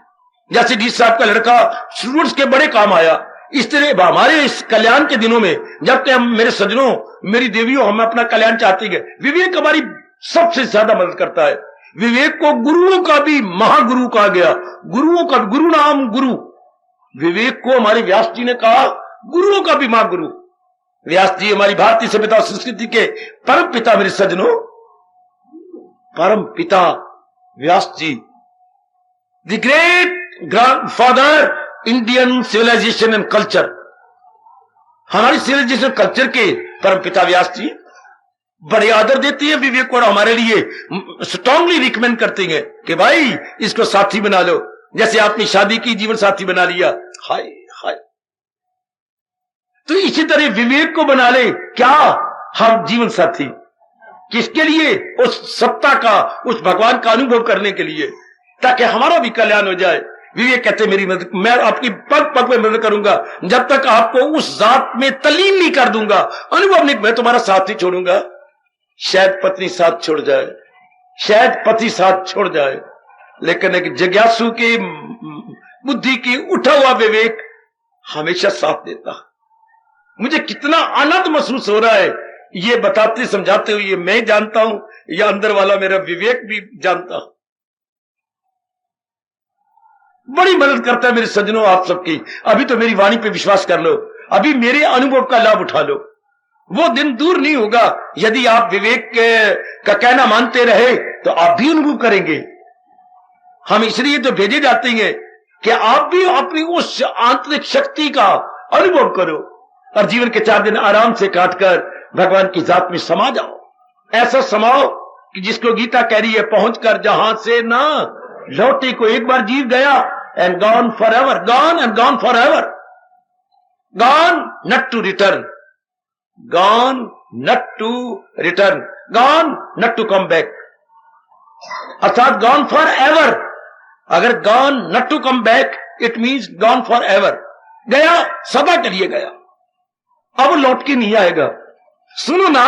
जैसे डी साहब का लड़का स्टूडेंट्स के बड़े काम आया, इस तरह हमारे इस कल्याण के दिनों में, जबकि हम मेरे सज्जनों, मेरी देवियों, हम अपना कल्याण चाहते हैं, विवेक हमारी सबसे ज्यादा मदद करता है। विवेक को गुरुओं का भी महागुरु कहा गया, गुरुओं का गुरु नाम गुरु। विवेक को हमारे व्यास जी ने कहा गुरुओं का भी महागुरु। व्यास जी हमारी भारतीय सभ्यता और संस्कृति के परम पिता, मेरे सज्जनों, परम पिता Vyas ji, the great grandfather Indian civilization and culture. हमारी सिविलाइजेशन कल्चर के परम पिता व्यास जी बड़े आदर देते हैं विवेक को, और हमारे लिए स्ट्रांगली रिकमेंड करते हैं कि भाई इसको साथी बना लो, जैसे आपने शादी की, जीवन साथी बना लिया। हाय हाय, तो इसी तरह विवेक को बना ले क्या हम जीवन साथी, किसके लिए? उस सत्ता का, उस भगवान का अनुभव करने के लिए, ताकि हमारा भी कल्याण हो जाए। विवेक कहते मेरी मदद, मैं आपकी पग पग में मदद करूंगा जब तक आपको उस जात में तलीन नहीं कर दूंगा, अनुभव नहीं, मैं तुम्हारा साथ ही छोड़ूंगा। शायद पत्नी साथ छोड़ जाए, शायद पति साथ छोड़ जाए, लेकिन एक जिज्ञासु की बुद्धि की उठा हुआ विवेक हमेशा साथ देता। मुझे कितना आनंद महसूस हो रहा है ये बताते समझाते हुए, मैं जानता हूं या अंदर वाला मेरा विवेक भी जानता। बड़ी मदद करता है मेरे सज्जनों आप सबकी। अभी तो मेरी वाणी पे विश्वास कर लो, अभी मेरे अनुभव का लाभ उठा लो। वो दिन दूर नहीं होगा, यदि आप विवेक का कहना मानते रहे तो आप भी अनुभव करेंगे। हम इसलिए तो भेजे जाते हैं कि आप भी अपनी उस आंतरिक शक्ति का अनुभव करो, और जीवन के 4 दिन आराम से काटकर भगवान की जात में समा जाओ। ऐसा समाओ कि जिसको गीता कह रही है, पहुंचकर जहां से ना लौटे को एक बार जीव गया, and gone for ever, gone and gone for ever, gone not to return, gone not to return, gone not to come back, अर्थात गॉन फॉर एवर। अगर gone not to come back, it means gone for ever, गया सदा के लिए गया, अब लौट के नहीं आएगा। सुनो ना,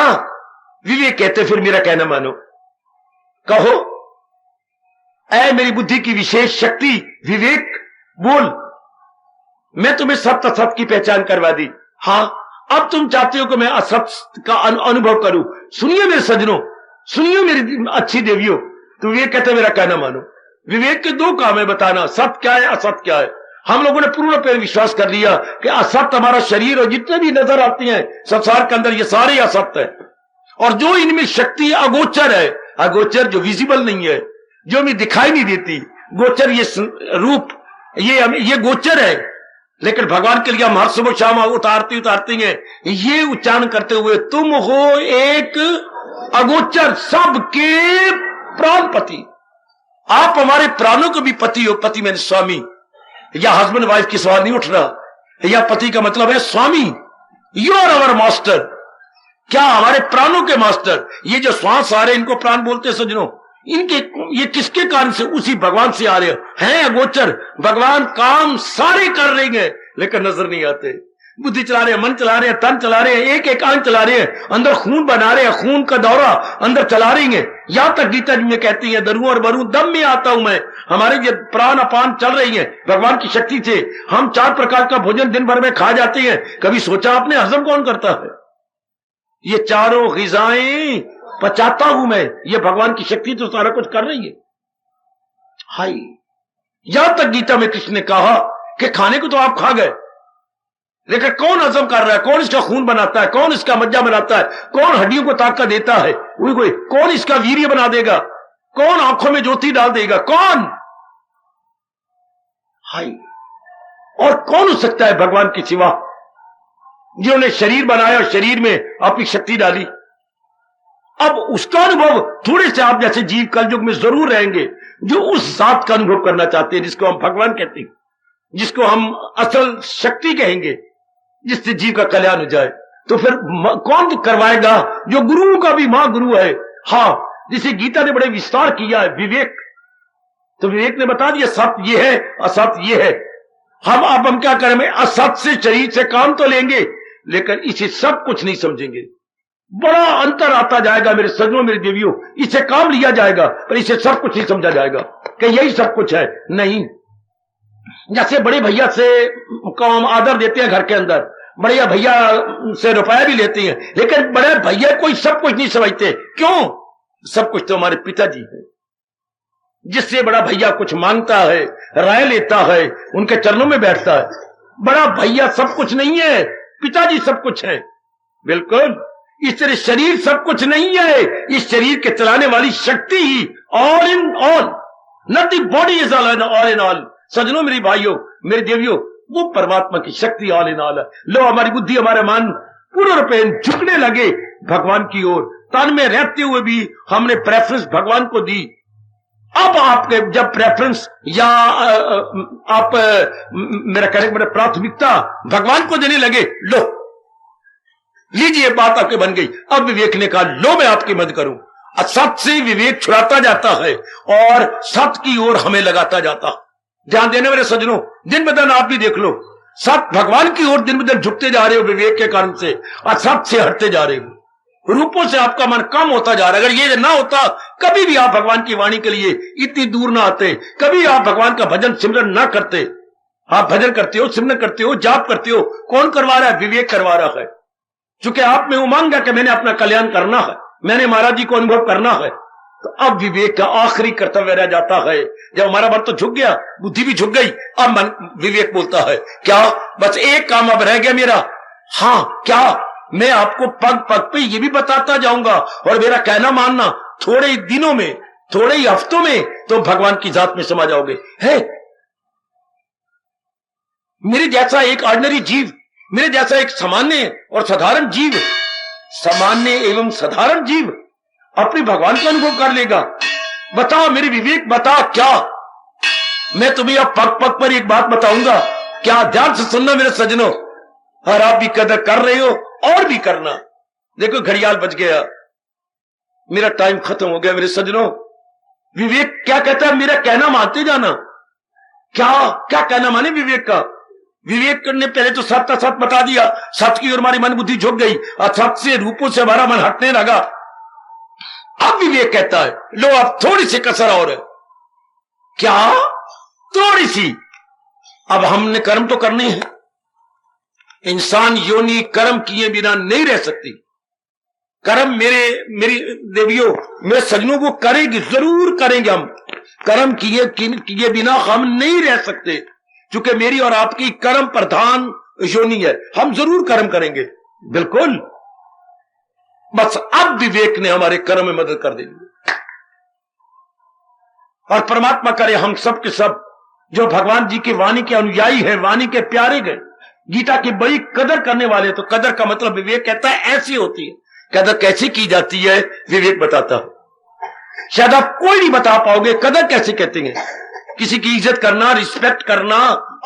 विवेक कहते फिर मेरा कहना मानो, कहो ऐ मेरी बुद्धि की विशेष शक्ति विवेक, बोल, मैं तुम्हें सत्य असत की पहचान करवा दी। हां, अब तुम चाहते हो कि मैं असत का अनुभव करूं। सुनिए मेरे सज्जनों, सुनिए मेरी अच्छी देवियों, तो विवेक कहते मेरा कहना मानो। विवेक के 2 काम है बताना, सत्य क्या है, असत क्या है। हम लोगों ने पूर्ण पे विश्वास कर लिया कि असत्य हमारा शरीर और जितने भी नजर आते हैं संसार के अंदर, ये सारे असत्य है, और जो इनमें शक्ति अगोचर है, अगोचर जो विजिबल नहीं है, जो हमें दिखाई नहीं देती, गोचर ये रूप, ये गोचर है। लेकिन भगवान के लिए हम हर सुबह शाम उतारते हैं ये उच्चारण करते हुए, तुम हो एक अगोचर सबके प्राणपति, आप हमारे प्राणों के भी पति हो। पति मैंने स्वामी, या हस्बैंड वाइफ की सवाल नहीं उठ रहा, या पति का मतलब है स्वामी, यू आर अवर मास्टर। क्या हमारे प्राणों के मास्टर? ये जो श्वास आ रहे इनको प्राण बोलते हैं सज्जनों, इनके ये किसके कारण से? उसी भगवान से आ रहे हैं अगोचर। भगवान काम सारे कर रहे हैं लेकिन नजर नहीं आते। बुद्धि चला रहे हैं, मन चला रहे हैं, तन चला रहे हैं, एक एक अंग चला रहे हैं, अंदर खून बना रहे हैं, खून का दौरा अंदर चला रही है। यहां तक गीता जी में कहती है, दरूं और बरूं दम में आता हूं मैं। हमारे ये प्राण अपान चल रही है भगवान की शक्ति से। हम 4 प्रकार का भोजन दिन भर में खा जाते हैं, कभी सोचा आपने हजम कौन करता है? ये चारों ग़िज़ाएं पचाता हूं मैं, ये भगवान की शक्ति तो सारा कुछ कर रही है। हाय, यहां तक गीता में कृष्ण ने कहा कि खाने को तो आप खा गए, लेकिन कौन हजम कर रहा है, कौन इसका खून बनाता है, कौन इसका मज्जा बनाता है, कौन हड्डियों को ताकत देता है, कोई कौन इसका वीर्य बना देगा, कौन आंखों में ज्योति डाल देगा, कौन? हाय, और कौन हो सकता है भगवान के सिवा, जिन्होंने शरीर बनाया और शरीर में अपनी शक्ति डाली। अब उसका अनुभव थोड़े से आप जैसे जीव कलयुग में जरूर रहेंगे जो उस जात का अनुभव करना चाहते हैं जिसको हम भगवान कहते हैं, जिसको हम असल शक्ति कहेंगे, जिससे जीव का कल्याण हो जाए। तो फिर कौन करवाएगा? जो गुरुओं का भी महागुरु है। हाँ, जिसे गीता ने बड़े विस्तार किया है, विवेक। तो विवेक ने बता दिया सत्य ये है, असत्य ये है। हम क्या करें? असत्य से शरीर से काम तो लेंगे, लेकिन इसे सब कुछ नहीं समझेंगे। बड़ा अंतर आता जाएगा मेरे सज्जनों, मेरे देवियों। इसे काम लिया जाएगा पर इसे सब कुछ नहीं समझा जाएगा कि यही सब कुछ है। नहीं, जैसे बड़े भैया से को हम आदर देते हैं घर के अंदर, बड़े भैया से रुपया भी लेते हैं, लेकिन बड़े भैया कोई सब कुछ नहीं समझते। क्यों? सब कुछ तो हमारे पिताजी है। जिससे बड़ा भैया कुछ मांगता है, राय लेता है, उनके चरणों में बैठता है। बड़ा भैया सब कुछ नहीं है, पिताजी सब कुछ है। बिल्कुल इस तरह शरीर सब कुछ नहीं है, इस शरीर के चलाने वाली शक्ति ही all in all, not the body is all in all. सजनों, मेरी भाइयों, मेरे देवियों, वो परमात्मा की शक्ति ऑल इन ऑल है। लो, हमारी बुद्धि, हमारे मन पूर्ण रूपेण झुकने लगे भगवान की ओर। तन में रहते हुए भी हमने प्रेफरेंस भगवान को दी। अब आपके जब प्रेफरेंस या आप मेरा कहने मेरा प्राथमिकता भगवान को देने लगे, लो लीजिए, बात आपके बन गई। अब विवेक ने कहा, लो मैं आपकी मदद करूं। असत्य से विवेक छुड़ाता जाता है और सत्य की ओर हमें लगाता जाता। ध्यान देने वाले सज्जनों, दिन ब दिन आप भी देख लो, सत्य भगवान की ओर दिन ब दिन झुकते जा रहे हो विवेक के कारण से, असत्य से हटते जा रहे हो। रूपों से आपका मन कम होता जा रहा है। अगर ये ना होता, कभी भी आप भगवान की वाणी के लिए इतनी दूर ना आते, कभी आप भगवान का भजन सिमरन ना करते। आप भजन करते हो, सिमरन करते हो, जाप करते हो, कौन करवा रहा है? विवेक करवा रहा है। चूंकि आप में उमंग है कि मैंने अपना कल्याण करना है, मैंने महाराज जी को अनुभव करना है, तो अब विवेक का आखिरी कर्तव्य रह जाता है। जब हमारा मन तो झुक गया, बुद्धि भी झुक गई, अब मन विवेक बोलता है, क्या बस एक काम अब रह गया मेरा? हाँ, क्या? मैं आपको पग पग पे ये भी बताता जाऊंगा और मेरा कहना मानना, थोड़े ही दिनों में, थोड़े ही हफ्तों में तो भगवान की जात में समा जाओगे। है मेरे जैसा एक ऑर्डिनरी जीव, मेरे जैसा एक सामान्य और साधारण जीव, सामान्य एवं साधारण जीव अपने भगवान का अनुभव कर लेगा। बताओ मेरे विवेक, बता क्या? मैं तुम्हें अब पग पग पर एक बात बताऊंगा, क्या ध्यान से सुनना मेरे सज्जनों, और आप भी कदर कर रहे हो और भी करना। देखो घड़ियाल बज गया, मेरा टाइम खत्म हो गया मेरे सज्जनों। विवेक क्या कहता है? मेरा कहना मानते जाना। क्या क्या कहना माने विवेक का? विवेक ने पहले तो सत्य सत्य बता दिया, सत्य की ओर हमारी मन बुद्धि झुक गई, असत्य से रूपों से हमारा मन हटने लगा। अब विवेक कहता है, लो अब थोड़ी सी कसर और है। क्या? थोड़ी सी। अब हमने कर्म तो करने हैं। इंसान योनि कर्म किए बिना नहीं रह सकती। कर्म मेरी देवियों, मेरे सज्जनों को करेंगे, जरूर करेंगे। हम कर्म किए बिना हम नहीं रह सकते, क्योंकि मेरी और आपकी कर्म प्रधान योनि है। हम जरूर कर्म करेंगे, बिल्कुल। बस अब विवेक ने हमारे कर्म में मदद कर देंगे। और परमात्मा करे हम सब के सब जो भगवान जी की वाणी के अनुयायी हैं, वाणी के प्यारे गए, गीता की बड़ी कदर करने वाले। तो कदर का मतलब विवेक कहता है ऐसी होती है। कदर कैसे की जाती है विवेक बताता है। शायद आप कोई नहीं बता पाओगे कदर कैसे कहते हैं। किसी की इज्जत करना, रिस्पेक्ट करना,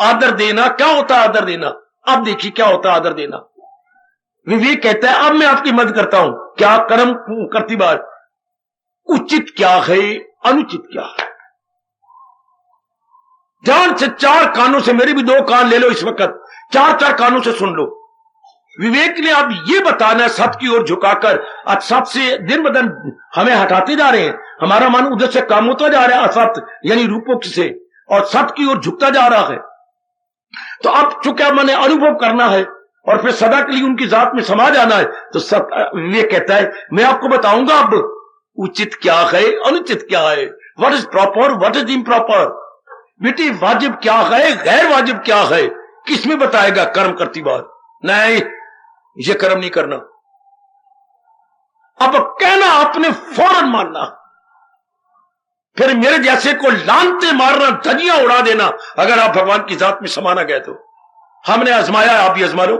आदर देना। क्या होता है आदर देना? अब देखिए क्या होता है आदर देना। विवेक कहता है अब मैं आपकी मदद करता हूं। क्या? कर्म करती बार उचित क्या है, अनुचित क्या है। ध्यान से चार कानों से, मेरे भी दो कान ले लो इस वक्त, चार चार कानों से सुन लो। विवेक ने अब ये बताना है सत्य की ओर झुकाकर। असत्य से दिन ब दिन हमें हटाते जा रहे हैं, हमारा मन उधर से काम होता जा रहा है असत्य यानी रूपों से, और सत्य की ओर झुकता जा रहा है। तो अब चूंकि मैंने अनुभव करना है और फिर सदा के लिए उनकी जात में समा जाना है, तो विवेक कहता है मैं आपको बताऊंगा अब उचित क्या है, अनुचित क्या है, what is proper, what is improper. बेटी वाजिब क्या है, गैर वाजिब क्या है, किसमें बताएगा कर्म करती बात? नहीं, ये कर्म नहीं करना। अब कहना आपने फौरन मानना, फिर मेरे जैसे को लानते मारना, धजियां उड़ा देना अगर आप भगवान की जात में समाना गए तो। हमने आजमाया, आप भी आजमा लो।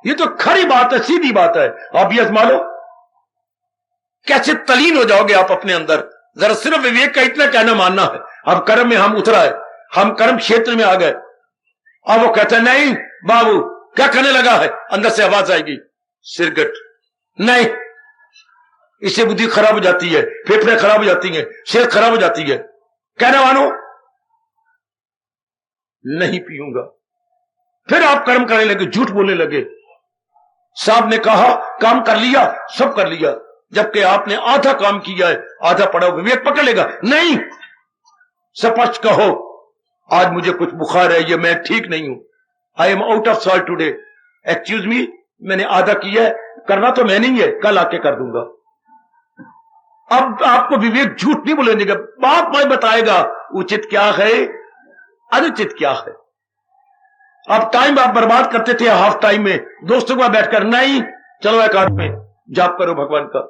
ये तो खरी बात है, सीधी बात है, आप भी आजमा लो। कैसे तलीन हो जाओगे आप अपने अंदर। जरा सिर्फ विवेक का इतना कहना मानना है। अब कर्म में हम उतरा है, हम कर्म क्षेत्र में आ गए। अब वो कहते हैं नहीं बाबू क्या करने लगा है, अंदर से आवाज आएगी सिरगट, नहीं, इससे बुद्धि खराब हो जाती है, फेफड़े खराब हो जाती हैं, सेहत खराब हो जाती है। कहना मानो नहीं पीऊंगा। फिर आप कर्म करने लगे, झूठ बोलने लगे। साहब ने कहा काम कर लिया, सब कर लिया, जबकि आपने आधा काम किया है, आधा पड़ा। विवेक पकड़ लेगा, नहीं, स्पष्ट कहो आज मुझे कुछ बुखार है, ये मैं ठीक नहीं हूं, I am out of salt today, excuse me, मैंने आधा किया है, करना तो मैं नहीं है, कल आके कर दूंगा। अब आपको विवेक झूठ नहीं बोलेंगे, बात मैं बताएगा उचित क्या है, अनुचित क्या है। अब टाइम आप बर्बाद करते थे हाफ टाइम में दोस्तों के बैठकर, नहीं चलो एक आध में जाप करो भगवान का।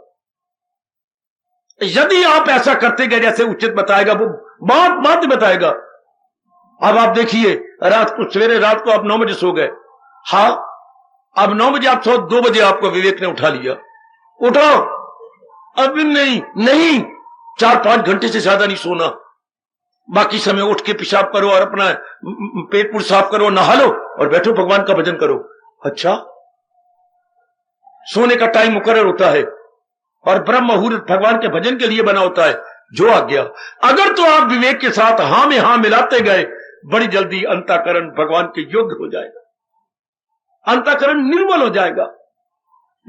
यदि आप ऐसा करते गए जैसे उचित बताएगा, वो बात बताएगा। अब आप देखिए रात को, सवेरे रात को आप 9 बजे सो गए, हाँ अब 9 बजे आप सो, 2 बजे आपको विवेक ने उठा लिया, उठाओ, अब नहीं 4-5 घंटे से ज्यादा नहीं सोना, बाकी समय उठ के पेशाब करो और अपना पेट पूर साफ करो, नहा लो और बैठो भगवान का भजन करो। अच्छा, सोने का टाइम मुकर्रर होता है और ब्रह्म मुहूर्त भगवान के भजन के लिए बना होता है, जो आ गया। अगर तो आप विवेक के साथ हां में हां मिलाते गए, बड़ी जल्दी अंतःकरण भगवान के योग्य हो जाएगा, अंतःकरण निर्मल हो जाएगा,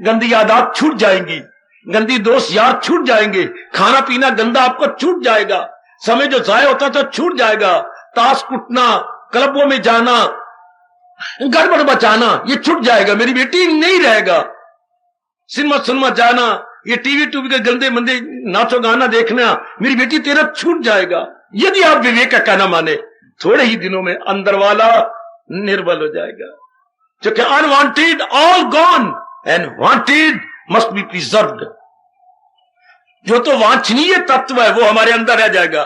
गंदी आदत छूट जाएंगी, गंदी दोस्त यार छूट जाएंगे, खाना पीना गंदा आपको छूट जाएगा, समय जो जाया होता था छूट जाएगा, ताश कुटना, क्लबों में जाना, गड़बड़ बचाना, ये छूट जाएगा, मेरी बेटी नहीं रहेगा, सिनेमा जाना, ये टीवी के गंदे मंदे नाचो गाना देखना, मेरी बेटी तेरा छूट जाएगा। यदि आप विवेक का कहना माने, थोड़े ही दिनों में अंदर वाला निर्बल हो जाएगा, क्योंकि unwanted all gone and wanted must be preserved. जो तो वांछनीय तत्व है वो हमारे अंदर रह जाएगा,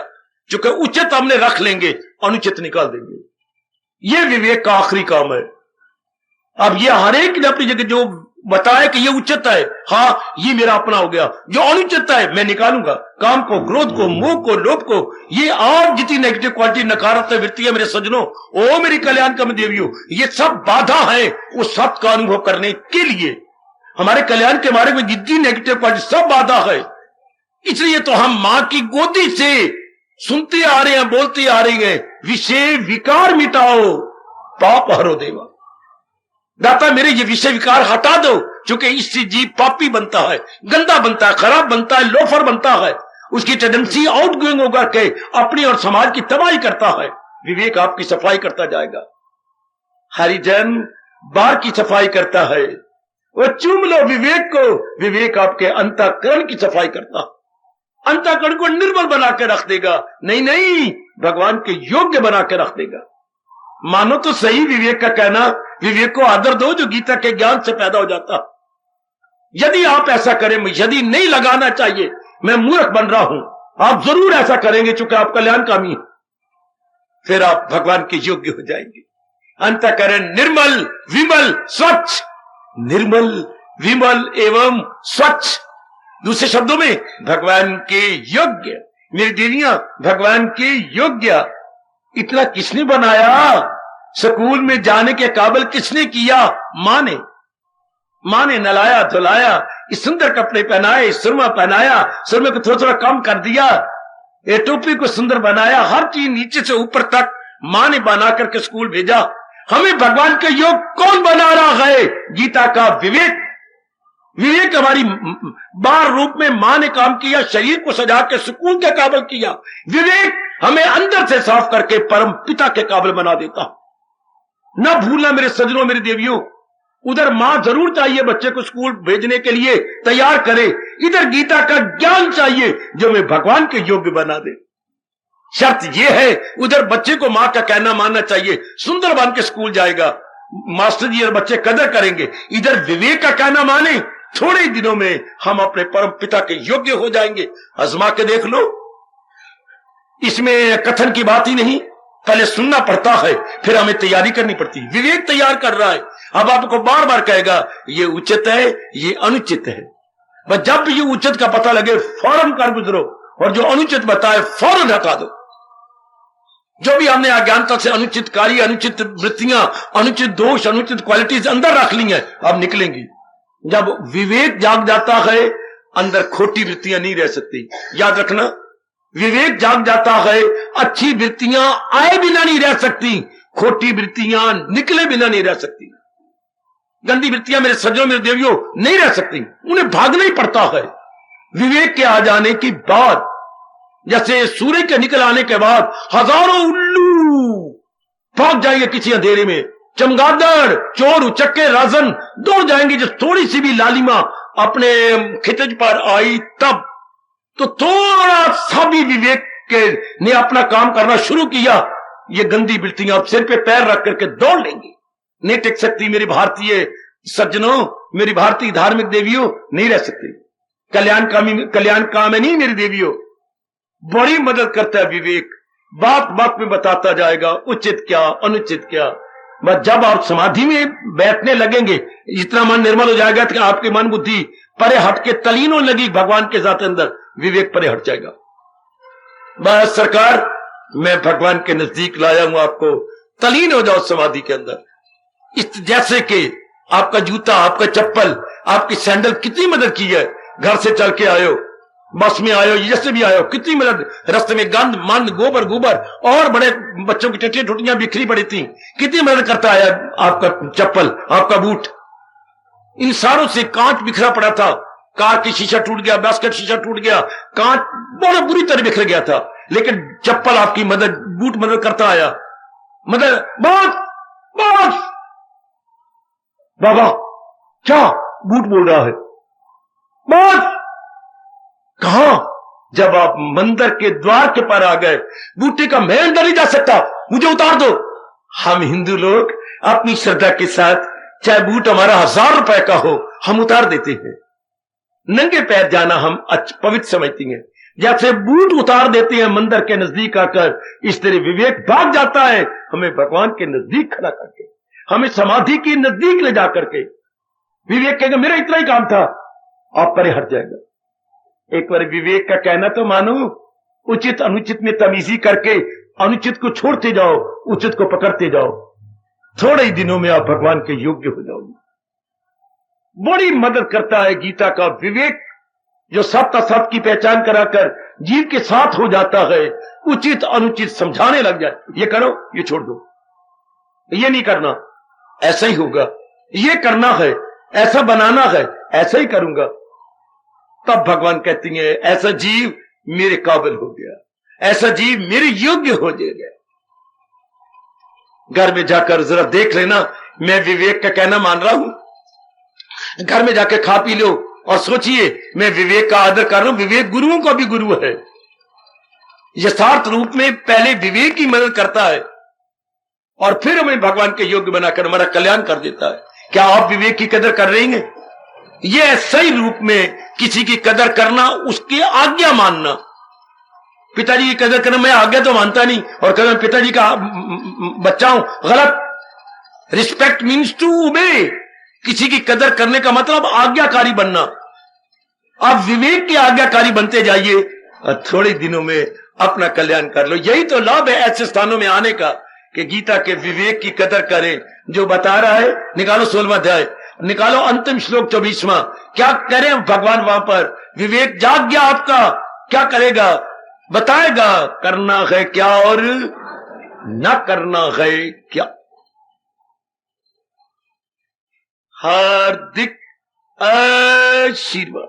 क्योंकि उचित हमने रख लेंगे, अनुचित निकाल देंगे। ये विवेक का आखिरी काम है। अब ये हर एक ने अपनी जगह जो बताया कि ये उचित है, हाँ ये मेरा अपना हो गया, जो अनुचित है मैं निकालूंगा, काम को, क्रोध को, मोह को, लोभ को, ये और जितनी नेगेटिव क्वालिटी, नकारात्मक वृत्ति है मेरे सज्जनों, ओ मेरी कल्याण का देवियों, ये सब बाधा है उस सत्य का अनुभव करने के लिए। हमारे कल्याण के मार्ग में जितनी नेगेटिव क्वालिटी सब बाधा है, इसलिए तो हम मां की गोदी से सुनते आ रहे हैं, बोलते आ रहे हैं, विषय विकार मिटाओ पाप हरो देवा। दाता मेरे ये विषय विकार हटा दो, क्योंकि इससे जीव पापी बनता है, गंदा बनता है, खराब बनता है, लोफर बनता है, उसकी टेंडेंसी आउट गोइंग होकर के अपनी और समाज की तबाही करता है। विवेक आपकी सफाई करता जाएगा। हरिजन बार की सफाई करता है, वो चूम लो विवेक को, विवेक आपके अंतःकरण की सफाई करता, अंतःकरण को निर्मल बना के रख देगा, नहीं भगवान के योग्य बना के रख देगा। मानो तो सही विवेक का कहना, विवेक को आदर दो जो गीता के ज्ञान से पैदा हो जाता। यदि आप ऐसा करें, यदि नहीं लगाना चाहिए मैं मूर्ख बन रहा हूं, आप जरूर ऐसा करेंगे क्योंकि आप कल्याणकामी हैं, फिर आप भगवान के योग्य हो जाएंगे। अंतःकरण निर्मल, विमल, स्वच्छ, निर्मल, विमल एवं स्वच्छ, दूसरे शब्दों में भगवान के योग्य। मेरी देवियां भगवान के योग्य। इतना किसने बनाया? स्कूल में जाने के काबिल किसने किया? मां ने नलाया धुलाया, इस सुंदर कपड़े पहनाए, सुरमा पहनाया, सुरमे को थोड़ा थोड़ा कम कर दिया, ये टोपी को सुंदर बनाया, हर चीज नीचे से ऊपर तक मां ने बना करके स्कूल भेजा। हमें भगवान के योग कौन बना रहा है? गीता का विवेक। विवेक हमारी बार रूप में मां ने काम किया, शरीर को सजा के सुकून के काबिल किया। विवेक हमें अंदर से साफ करके परम पिता के काबिल बना देता। न भूलना मेरे सज्जनों, मेरी देवियों, उधर मां जरूर चाहिए बच्चे को स्कूल भेजने के लिए तैयार करे, इधर गीता का ज्ञान चाहिए जो हमें भगवान के योग्य बना दे। शर्त यह है, उधर बच्चे को मां का कहना मानना चाहिए, सुंदर बन के स्कूल जाएगा, मास्टर जी और बच्चे कदर करेंगे। इधर विवेक का कहना माने, थोड़े दिनों में हम अपने परम पिता के योग्य हो जाएंगे। आजमा के देख लो, इसमें कथन की बात ही नहीं, पहले सुनना पड़ता है, फिर हमें तैयारी करनी पड़ती है। विवेक तैयार कर रहा है, अब आपको बार बार कहेगा ये उचित है, ये अनुचित है। बस जब भी ये उचित का पता लगे फौरन कर गुजरो, और जो अनुचित बताए फौरन हटा दो। जो भी हमने अज्ञानता से अनुचित कार्य, अनुचित वृत्तियां, अनुचित दोष, अनुचित क्वालिटीज अंदर रख ली हैं, अब निकलेंगी। जब विवेक जाग जाता है, अंदर खोटी वृत्तियां नहीं रह सकती। याद रखना, विवेक जाग जाता है, अच्छी वृत्तियां आए बिना नहीं रह सकती, खोटी वृत्तियां निकले बिना नहीं रह सकती। गंदी वृत्तियां मेरे सज्जनों, मेरे देवियों नहीं रह सकती, उन्हें भागना ही पड़ता है। विवेक के आ जाने के बाद, जैसे सूर्य के निकल आने के बाद हजारों उल्लू भाग जाएंगे किसी अंधेरे में, चमगादड़, चोर, उचक्के, राजन दौड़ जाएंगे। जब थोड़ी सी भी लालिमा अपने खितज पर आई, तब तो थोड़ा सा भी विवेक के ने अपना काम करना शुरू किया, ये गंदी वृत्तियां सिर पे पैर रख करके दौड़ लेंगी। नहीं टिक सकती मेरी भारतीय सज्जनों, मेरी भारतीय धार्मिक देवियों, नहीं रह सकती। कल्याण कामिनी मेरी देवियों, बड़ी मदद करता है विवेक, बात बात में बताता जाएगा उचित क्या, अनुचित क्या। बस जब आप समाधि में बैठने लगेंगे, इतना मन निर्मल हो जाएगा कि आपकी मन बुद्धि परे हट के तलीन होने लगी भगवान के साथ, अंदर विवेक परे हट जाएगा। बस सरकार, मैं भगवान के नजदीक लाया हूं आपको, तलीन हो जाओ समाधि के अंदर। इस जैसे कि आपका जूता, आपका चप्पल, आपकी सैंडल कितनी मदद की है। घर से चल के आयो, बस में आयो, जैसे भी आयो, कितनी मदद, रास्ते में गंद मंद गोबर गोबर और बड़े बच्चों की टट्टियां टुटियां बिखरी पड़ी थी, कितनी मदद करता है आपका चप्पल, आपका बूट। इन सारों से कांच बिखरा पड़ा था, कार की शीशा टूट गया, बास्केट शीशा टूट गया, कांच बड़ा बुरी तरह बिखर गया था, लेकिन चप्पल आपकी मदद, बूट मदद करता आया। मदद बहुत बहुत। बाबा क्या बूट बोल रहा है, बहुत कहां? जब आप मंदिर के द्वार के पार आ गए, बूटे का मैं अंदर नहीं जा सकता, मुझे उतार दो। हम हिंदू लोग अपनी श्रद्धा के साथ, चाहे बूट हमारा 1000 रुपए का हो, हम उतार देते हैं। नंगे पैर जाना हम पवित्र समझते हैं, जैसे बूट उतार देते हैं मंदिर के नजदीक आकर, इस तरह विवेक भाग जाता है हमें भगवान के नजदीक खड़ा करके, हमें समाधि के नजदीक ले जाकर के। विवेक कहेगा मेरा इतना ही काम था, आप परे हट जाएगा। एक बार विवेक का कहना तो मानो, उचित अनुचित में तमीजी करके अनुचित को छोड़ते जाओ, उचित को पकड़ते जाओ, थोड़े ही दिनों में आप भगवान के योग्य हो जाओगे। बड़ी मदद करता है गीता का विवेक, जो सत्य असत्य की पहचान कराकर जीव के साथ हो जाता है, उचित अनुचित समझाने लग जाए। ये करो, ये छोड़ दो, ये नहीं करना, ऐसा ही होगा, ये करना है, ऐसा बनाना है, ऐसा ही करूंगा। तब भगवान कहती है ऐसा जीव मेरे काबिल हो गया, ऐसा जीव मेरे योग्य हो गया। घर में जाकर जरा देख लेना, मैं विवेक का कहना मान रहा हूं। घर में जाकर खा पी लो और सोचिए मैं विवेक का आदर कर रहा हूं। विवेक गुरुओं का भी गुरु है, यथार्थ रूप में पहले विवेक की मदद करता है और फिर हमें भगवान के योग्य बनाकर हमारा कल्याण कर देता है। क्या आप विवेक की कदर कर रही हैं? यह सही रूप में किसी की कदर करना, उसकी आज्ञा मानना। पिताजी की कदर करना, मैं आज्ञा तो मानता नहीं और कहना पिताजी का बच्चा हूं, गलत। Respect means to obey. किसी की कदर करने का मतलब आज्ञाकारी बनना। आप विवेक के आज्ञाकारी बनते जाइए और थोड़े दिनों में अपना कल्याण कर लो। यही तो लाभ है ऐसे स्थानों में आने का कि गीता के विवेक की कदर करें। जो बता रहा है, निकालो 16वां अध्याय, निकालो अंतिम श्लोक 24वां। क्या करें भगवान वहां पर? विवेक जाग गया आपका, क्या करेगा बताएगा, करना है क्या और न करना है क्या। हार्दिक आशीर्वाद।